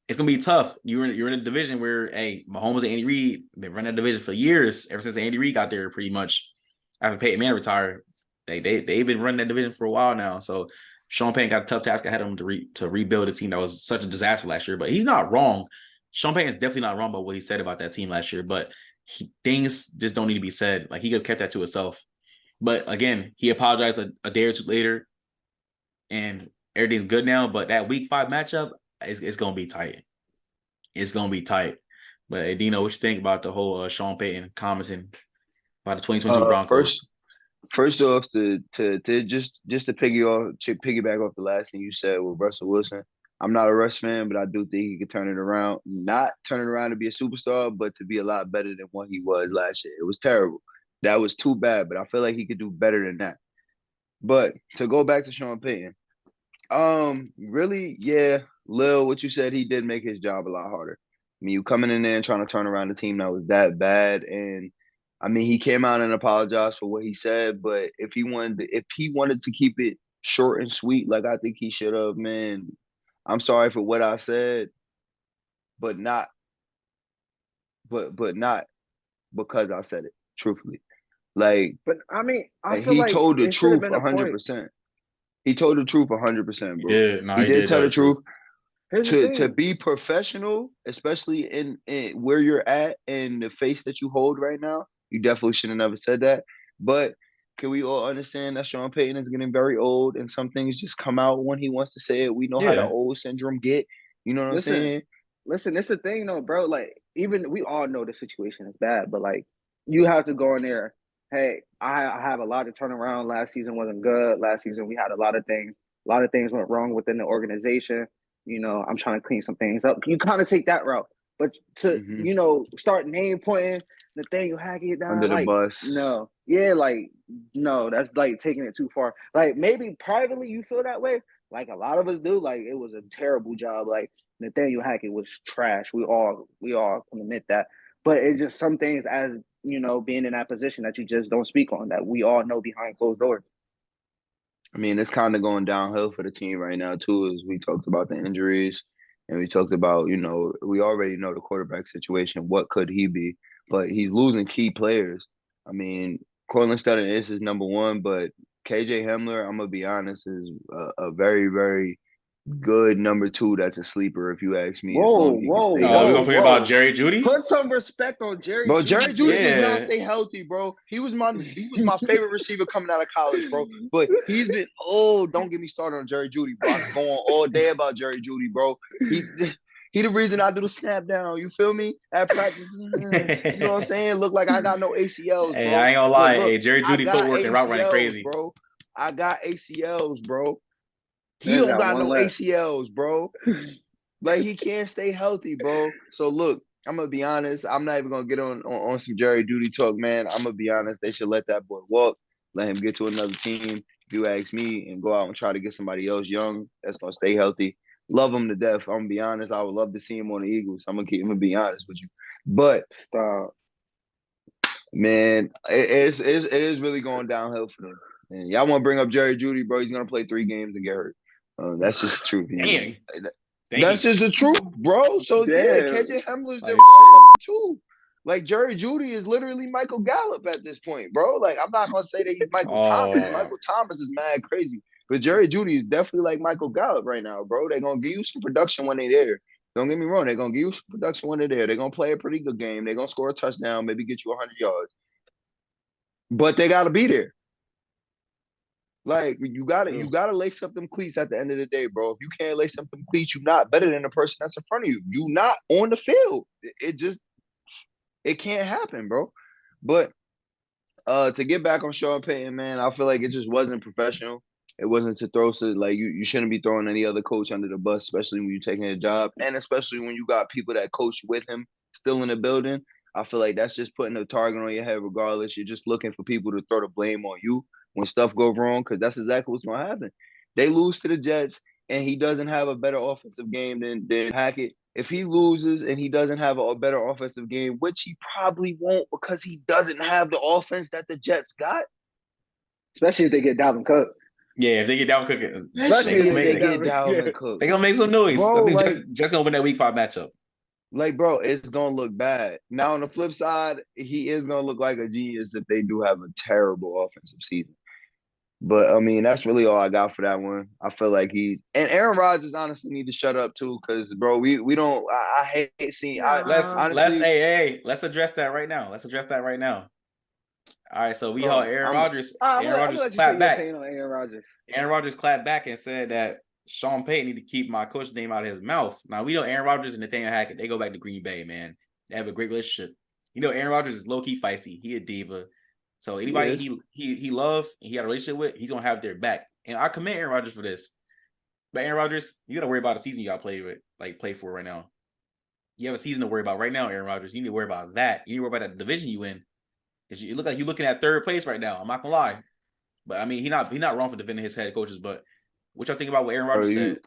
It's gonna be tough. You're in a division where, hey, Mahomes and Andy Reid been running that division for years, ever since Andy Reid got there, pretty much after Peyton Manning retired. They've been running that division for a while now. So Sean Payton got a tough task ahead of him to rebuild a team that was such a disaster last year. But he's not wrong. Sean Payton's definitely not wrong about what he said about that team last year. But things just don't need to be said. Like, he could have kept that to himself. But again, he apologized a day or two later, and everything's good now. But that Week 5 matchup it's gonna be tight. It's gonna be tight. But hey, Dino, what you think about the whole Sean Payton commenting about the 2022 Broncos? first off, to just to piggyback off the last thing you said with Russell Wilson. I'm not a Russ fan, but I do think he could turn it around. Not turn it around to be a superstar, but to be a lot better than what he was last year. It was terrible. That was too bad, but I feel like he could do better than that. But to go back to Sean Payton, really, yeah, Lil, what you said, he did make his job a lot harder. I mean, you coming in there and trying to turn around a team that was that bad, and I mean, he came out and apologized for what he said, but if he wanted to keep it short and sweet, like I think he should have, man. I'm sorry for what I said, but not, but not because I said it. Truthfully, like But I mean, I feel he like told the it should have truth been a point. 100%. He told the truth 100%, He bro. did. No, He he did did tell tell the the truth. truth. Here's the To thing. be professional, especially in where you're at and the face that you hold right now, you definitely should have never said that. But can we all understand that Sean Payton is getting very old and some things just come out when he wants to say it? We know how the Yeah. old syndrome get. You know what I'm Listen, saying? listen. It's the thing, though, bro. Like, even we all know the situation is bad, but like, you have to go in there. Hey, I have a lot to turn around. Last season wasn't good. Last season we had a lot of things. A lot of things went wrong within the organization. I'm trying to clean some things up. You kind of take that route, but to Hmm. start name pointing Nathaniel Hackett Under down, the like bus. no, yeah, like no, that's like taking it too far. Like maybe privately you feel that way, like a lot of us do. Like it was a terrible job. Like Nathaniel Hackett was trash. We all can admit that. But it's just some things as being in that position that you just don't speak on that we all know behind closed doors. I mean, it's kind of going downhill for the team right now too. As we talked about the injuries, and we talked about, we already know the quarterback situation. What could he be? But he's losing key players. I mean, Cortland Sutton is his number one, but KJ Hamler, I'm gonna be honest, is a very, very good number two. That's a sleeper, if you ask me. As Whoa, long as he can whoa, stay We whoa, gonna healthy. forget about whoa. Jerry Judy? Put some respect on Jerry Bro, Jerry Judy's Judy name. does not Yeah. stay healthy, bro. He was my favorite receiver coming out of college, bro. But he's been don't get me started on Jerry Judy, bro. I could go on all day about Jerry Judy, bro. He he the reason I do the snap down. You feel me? At practice, you know what I'm saying? Look like I got no ACLs, Hey, bro. I ain't gonna But lie. look, Hey, Jerry I Judy got footwork and route running ACLs, crazy. bro. I got ACLs, bro. He There's don't got got one no left. ACLs, bro. Like he can't stay healthy, bro. So look, I'm gonna be honest. I'm not even gonna get on some Jerry Judy talk, man. I'm gonna be honest. They should let that boy walk, let him get to another team. If you ask me, and go out and try to get somebody else young that's gonna stay healthy. Love him to death. I'm gonna be honest. I would love to see him on the Eagles. I'm gonna be honest with you. But Stop. man, it is really going downhill for them. And y'all want to bring up Jerry Judy, bro? He's gonna play 3 games and get hurt. That's just the truth. Dang. That's Dang. just the truth, bro. So yeah, Damn. KJ Hamler's their Like, number shit. two. Like Jerry Judy is literally Michael Gallup at this point, bro. Like I'm not gonna say that he's Michael Thomas. Oh, Michael Thomas is mad crazy, but Jerry Judy is definitely like Michael Gallup right now, bro. They're gonna give you some production when they're there. Don't get me wrong. They're gonna give you some production when they're there. They're gonna play a pretty good game. They're gonna score a touchdown, maybe get you 100 yards. But they gotta be there. Like you gotta lace up them cleats at the end of the day, bro. If you can't lace up them cleats, you're not better than the person that's in front of you. You not on the field. It can't happen, bro. But to get back on Sean Payton, man, I feel like it just wasn't professional. It wasn't to throw like you shouldn't be throwing any other coach under the bus, especially when you're taking a job, and especially when you got people that coach with him still in the building. I feel like that's just putting a target on your head regardless. You're just looking for people to throw the blame on you when stuff go wrong, because that's exactly what's gonna happen. They lose to the Jets and he doesn't have a better offensive game than Hackett. If he loses and he doesn't have a better offensive game, which he probably won't because he doesn't have the offense that the Jets got. Especially if they get Dalvin Cook. Yeah, if they get Dalvin Cook, Especially if they get Dalvin Cook. They're gonna make some noise. Bro, I think just gonna win that week 5 matchup. Like, bro, it's gonna look bad. Now, on the flip side, he is gonna look like a genius if they do have a terrible offensive season. But I mean, that's really all I got for that one. I feel like Aaron Rodgers honestly need to shut up too, because bro, we don't. I hate seeing. Let's address that right now. All right, so we heard Aaron Rodgers. Aaron Rodgers clapped back. Aaron Rodgers clapped back and said that Sean Payton need to keep my coach name out of his mouth. Now we know Aaron Rodgers and Nathaniel Hackett. They go back to Green Bay, man. They have a great relationship. You know, Aaron Rodgers is low key feisty. He a diva. So anybody he love and he had a relationship with, he's gonna have their back. And I commend Aaron Rodgers for this. But Aaron Rodgers, you gotta worry about the season you gotta play for right now. You have a season to worry about right now, Aaron Rodgers. You need to worry about that. You need to worry about that division you in. Because you look like you're looking at 3rd place right now. I'm not gonna lie. But I mean, he not wrong for defending his head coaches. But what y'all think about what Aaron Rodgers said?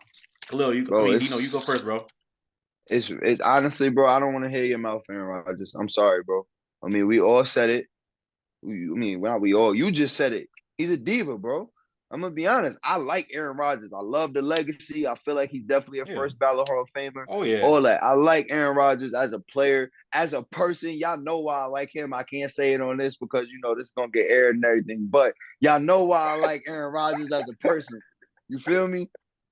Khalil, you go first, bro. It's honestly, bro, I don't want to hear your mouth, Aaron Rodgers. I'm sorry, bro. I mean, we all said it. You just said it. He's a diva, bro. I'm gonna be honest. I like Aaron Rodgers. I love the legacy. I feel like he's definitely a first ballot Hall of Famer. Oh yeah. All that. I like Aaron Rodgers as a player, as a person. Y'all know why I like him. I can't say it on this because this is gonna get aired and everything. But y'all know why I like Aaron Rodgers as a person. You feel me?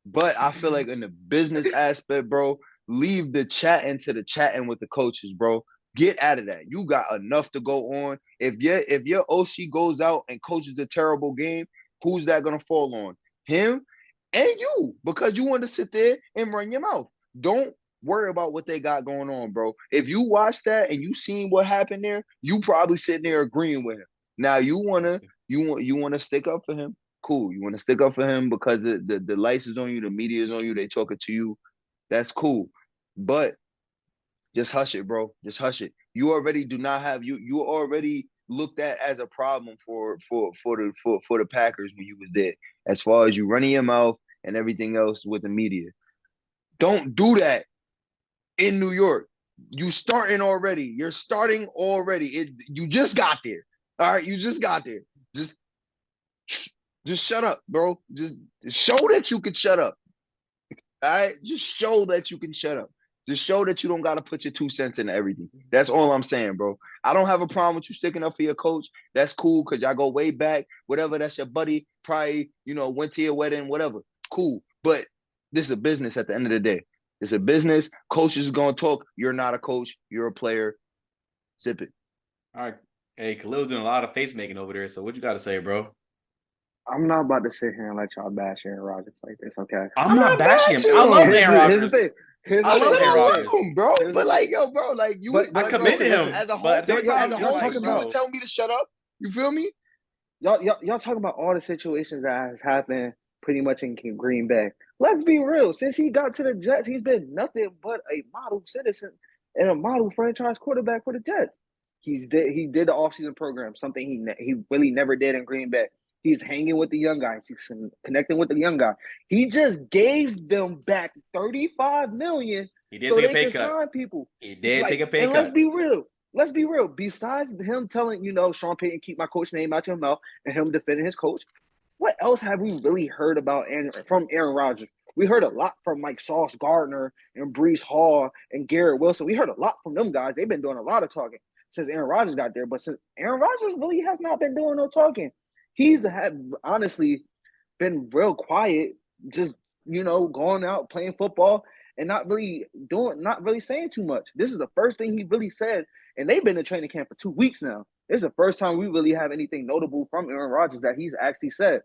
But I feel like in the business aspect, bro, leave the chatting to the chatting with the coaches, bro. Get out of that. You got enough to go on. If your OC goes out and coaches a terrible game, who's that gonna fall on? Him and you, because you want to sit there and run your mouth. Don't worry about what they got going on, bro. If you watch that and you seen what happened there, you probably sitting there agreeing with him. Now you wanna stick up for him. Cool. You want to stick up for him because the lights is on you, the media is on you, they talking to you. That's cool. But just hush it, bro. Just hush it. You already do not have you already looked at as a problem for the Packers when you was there, as far as you running your mouth and everything else with the media. Don't do that in New York. You're starting already. You just got there. All right, you just got there. Just shut up, bro. Just show that you can shut up. All right? Just show that you can shut up. Just show that you don't got to put your 2 cents into everything. That's all I'm saying, bro. I don't have a problem with you sticking up for your coach. That's cool because y'all go way back. Whatever, that's your buddy. Probably, went to your wedding, whatever. Cool. But this is a business at the end of the day. It's a business. Coaches is going to talk. You're not a coach. You're a player. Zip it. All right. Hey, Khalil doing a lot of face making over there. So what you got to say, bro? I'm not about to sit here and let y'all bash Aaron Rodgers like this, okay? I'm not bashing him. I love Aaron Rodgers. I love Aaron Rodgers, bro. But bro, I committed him as a whole. You was telling me to shut up. You feel me? Y'all talking about all the situations that has happened pretty much in Green Bay. Let's be real. Since he got to the Jets, he's been nothing but a model citizen and a model franchise quarterback for the Jets. He did the offseason program, something he really never did in Green Bay. He's hanging with the young guys. He's connecting with the young guy. He just gave them back $35 million. He did take a pay cut. Sign people. He did take a pay cut. Let's be real. Besides him telling Sean Payton, keep my coach name out your mouth, and him defending his coach, what else have we really heard from Aaron Rodgers? We heard a lot from Sauce Gardner and Breece Hall and Garrett Wilson. We heard a lot from them guys. They've been doing a lot of talking since Aaron Rodgers got there. But since Aaron Rodgers really has not been doing no talking. He's honestly been real quiet, just, going out playing football and not really saying too much. This is the first thing he really said, and they've been in training camp for 2 weeks now. This is the first time we really have anything notable from Aaron Rodgers that he's actually said.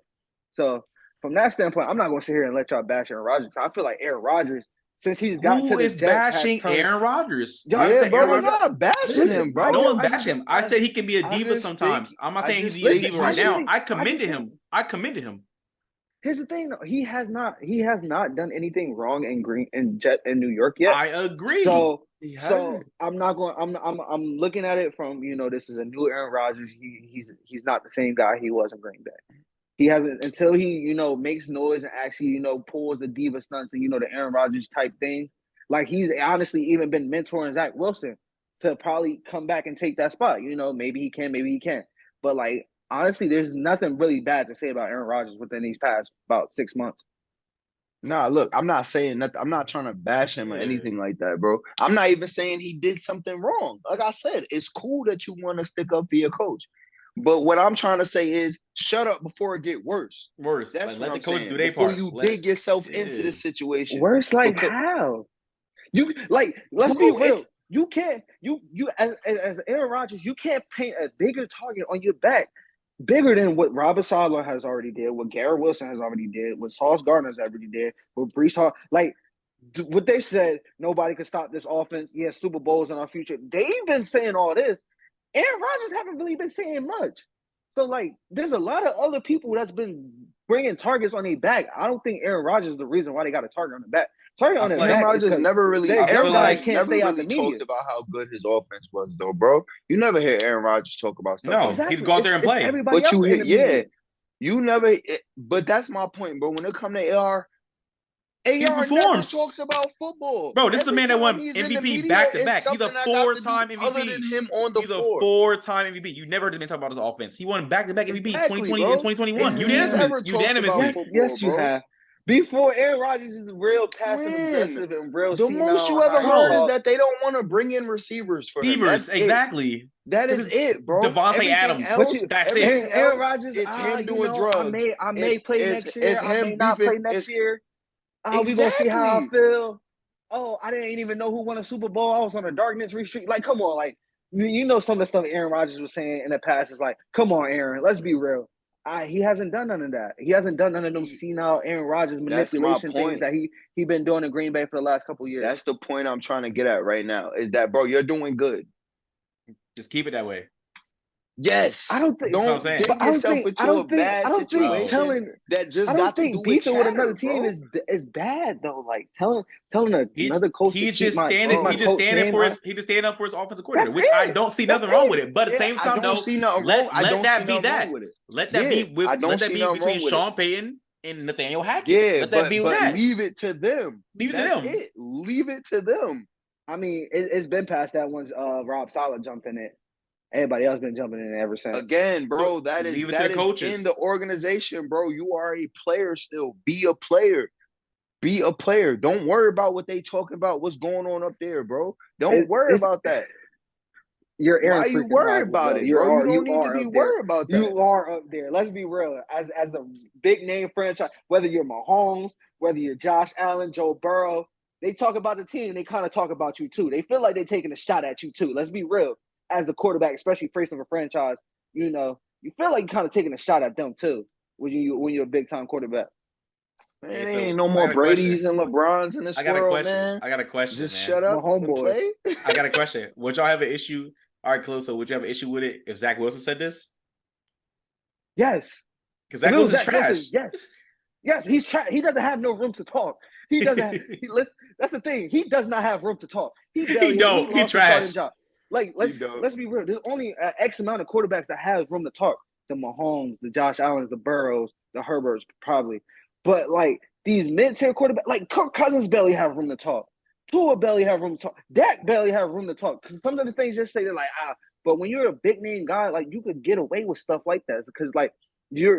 So from that standpoint, I'm not going to sit here and let y'all bash Aaron Rodgers. I feel like Aaron Rodgers, since he's got to Who the is Jets, has bashing turned. Aaron Rodgers? Y'all, I Yeah, said bro, Aaron we're Rodgers. not bashing listen, him, bro. No one bash him. I said he can be a I diva just sometimes. think- I'm not I saying just he's a think diva he right should- now. I just commended think- him. I commended him. Here's the thing, though. He has not done anything wrong in New York yet. I agree. So He so hasn't. I'm not going. I'm looking at it from, this is a new Aaron Rodgers. He's not the same guy he was in Green Bay. He hasn't, until he makes noise and actually pulls the diva stunts and the Aaron Rodgers type things. Like, he's honestly even been mentoring Zach Wilson to probably come back and take that spot. Maybe he can, maybe he can't. But like, honestly, there's nothing really bad to say about Aaron Rodgers within these past about 6 months. Nah, look, I'm not saying nothing. I'm not trying to bash him or anything like that, bro. I'm not even saying he did something wrong. Like I said, it's cool that you want to stick up for your coach. But what I'm trying to say is shut up before it get worse. Worse. That's Like, what let the I'm coach saying. do their Before part. you dig yourself into Yeah. this situation. Worse, like, Because- how? You like, let's Bro, be real. You can't, you as Aaron Rodgers, you can't paint a bigger target on your back, bigger than what Robert Saleh has already did, what Garrett Wilson has already did, what Sauce Gardner has already did, what Brees Hall. Like, what they said, nobody can stop this offense. Yeah, Super Bowls in our future. They've been saying all this. Aaron Rodgers haven't really been saying much. So, like, there's a lot of other people that's been bringing targets on their back. I don't think Aaron Rodgers is the reason why they got a target on the back. Target on the feel like back Aaron is Rodgers 'cause never really, them feel guys like can't never stay out really the media. talked about how good his offense was, though, bro. You never hear Aaron Rodgers talk about stuff. No, like that. he'd go out there and It's play. everybody But else you in hit, the media. you never. But that's my point, bro. When it come to AR never performs. talks about football. Bro, this is a Every man that time won he's in the MVP media, back to it's back. He's a something that got to do four-time MVP. other than him on the He's floor. a four-time MVP. You never heard him talk about his offense. He won back-to-back MVP Exactly, 2020 bro. and 2021. He never talks Unanimously. about football, Yes, you bro. have. Before, Aaron Rodgers is real passive Man, aggressive and real the senile most you on ever how he heard is talk. that they don't want to bring in receivers for him. Beavers, That's it. exactly. That is it, bro. Devontae Everything Adams. else, That's everything it. Aaron else Rodgers, is him doing drugs. I may play next year. It's I may him not play beefing. next year. We're going to see how I feel. Oh, I didn't even know who won a Super Bowl. I was on a darkness retreat. Like, come on. Like, some of the stuff Aaron Rodgers was saying in the past is like, come on, Aaron, let's be real. He hasn't done none of that. He hasn't done none of them senile Aaron Rodgers manipulation things that he been doing in Green Bay for the last couple of years. That's the point I'm trying to get at right now. Is that, bro, you're doing good. Just keep it that way. Yes. I don't think. Don't dig yourself into a bad situation that just got to do with beefing with another chatter, team is bad though. Like telling another coach he to just keep standing my he just coach standing name for on. his he just standing up for his offensive coordinator, That's which it. I don't see nothing That's wrong it. with it. But at the same time, I don't see nothing wrong. I don't that see be nothing that. wrong with it. Let that be with I don't let that see be nothing between wrong with Sean Payton and Nathaniel Hackett. Yeah, let that be with that. Leave it to them. Leave it to That's them. it. Leave it to them. I mean, it's been past that once Rob Saleh jumped in it. Everybody else been jumping in it ever since. Again, bro, that is Leave it to the coaches. in the organization, bro. You are a player still. Be a player. Be a player. Don't worry about what they talking about. What's going on up there, bro? Don't worry about that. You're Aaron. Why you worried about it, bro? You don't need to be worried about that. You are up there. Let's be real. As a big name franchise, whether you're Mahomes, whether you're Josh Allen, Joe Burrow, they talk about the team. They kind of talk about you too. They feel like they're taking a shot at you too. Let's be real. As the quarterback, especially facing a franchise, you feel like you're kind of taking a shot at them too when you're a big time quarterback. Man, there ain't no more Brady's and LeBrons in this world, man. I got a question. Just man. shut up and play. I got a question. Would y'all have an issue? All right, Close. So would you have an issue with it if Zach Wilson said this? Yes. Because Zach Wilson's trash. Wilson, yes, he's trash. He doesn't have no room to talk. He doesn't. That's the thing. He does not have room to talk. He trash. Like let's be real. There's only X amount of quarterbacks that has room to talk. The Mahomes, the Josh Allens, the Burrows, the Herberts, probably. But like these mid-tier quarterbacks, like Kirk Cousins barely have room to talk. Tua barely have room to talk. Dak barely have room to talk. Because some of the things just say they're like But when you're a big name guy, like you could get away with stuff like that because like you're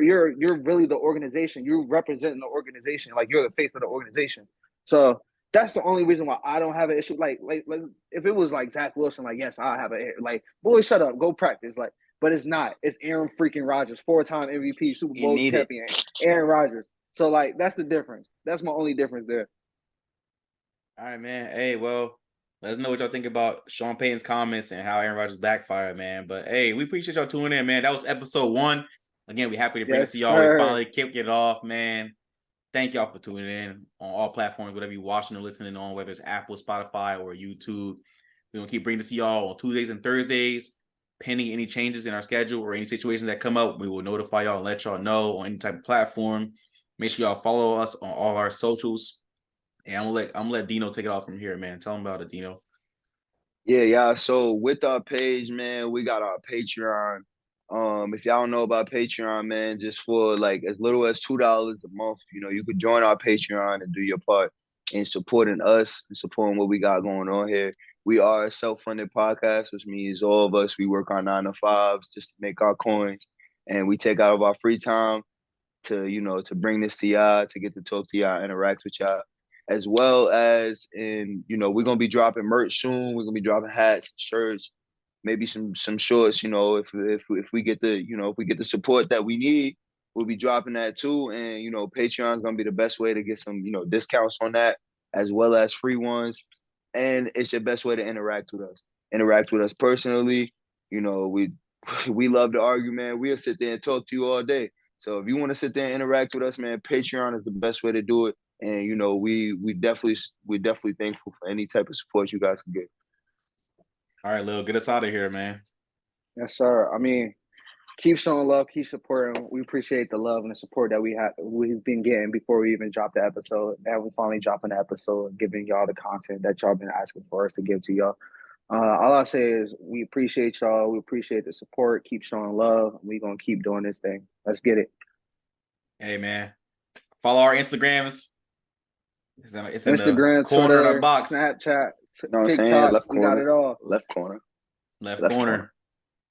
really the organization. You're representing the organization. Like you're the face of the organization. So that's the only reason why I don't have an issue. Like if it was like Zach Wilson, like yes, I have boy, shut up, go practice. Like, but it's not. It's Aaron freaking Rodgers, 4-time MVP, Super Bowl champion, Aaron Rodgers. So like that's the difference. That's my only difference there. All right, man. Hey, well, let us know what y'all think about Sean Payton's comments and how Aaron Rodgers backfired, man. But hey, we appreciate y'all tuning in, man. That was episode 1. Again, we're happy to bring Yes, this to y'all. We sir. finally kicked it off, man. Thank y'all for tuning in on all platforms, whatever you're watching or listening on, whether it's Apple, Spotify, or YouTube. We're going to keep bringing this to y'all on Tuesdays and Thursdays. Pending any changes in our schedule or any situations that come up, we will notify y'all and let y'all know on any type of platform. Make sure y'all follow us on all our socials. And I'm gonna let Dino take it off from here, man. Tell him about it, Dino. Yeah. So with our page, man, we got our Patreon. If y'all don't know about Patreon, man, just for like as little as $2 a month, you could join our Patreon and do your part in supporting us and supporting what we got going on here. We are a self-funded podcast, which means all of us, we work our 9 to 5s just to make our coins, and we take out of our free time to bring this to y'all, to get to talk to y'all, interact with y'all, as well as we're gonna be dropping merch soon. We're gonna be dropping hats, shirts, maybe some shorts. If we get the support that we need, we'll be dropping that too. And Patreon's gonna be the best way to get some discounts on that, as well as free ones. And it's your best way to interact with us. Interact with us personally. We love to argue, man. We'll sit there and talk to you all day. So if you want to sit there and interact with us, man, Patreon is the best way to do it. And we're definitely thankful for any type of support you guys can get. All right, Lil, get us out of here, man. Yes, sir. I mean, keep showing love, keep supporting. We appreciate the love and the support that we've been getting before we even dropped the episode. And we finally dropping the episode, giving y'all the content that y'all been asking for us to give to y'all. All I say is we appreciate y'all. We appreciate the support. Keep showing love. We're gonna keep doing this thing. Let's get it. Hey, man. Follow our Instagrams. It's in Instagram, the corner Twitter, of the box. Snapchat, I'm saying? TikTok. Left We got corner. it all. Left corner. Left corner.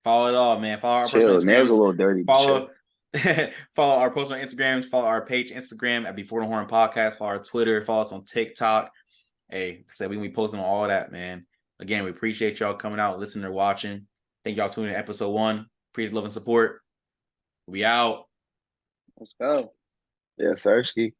Follow it all, man. Follow our Chill. personal Nails a Instagrams. little dirty. Follow our personal Instagrams. Follow our page Instagram at Before the Horn Podcast. Follow our Twitter. Follow us on TikTok. Hey, we gonna be posting on all that, man. Again, we appreciate y'all coming out, listening, or watching. Thank y'all tuning in to episode 1. Appreciate love and support. We out. Let's go. Yeah, Sirski.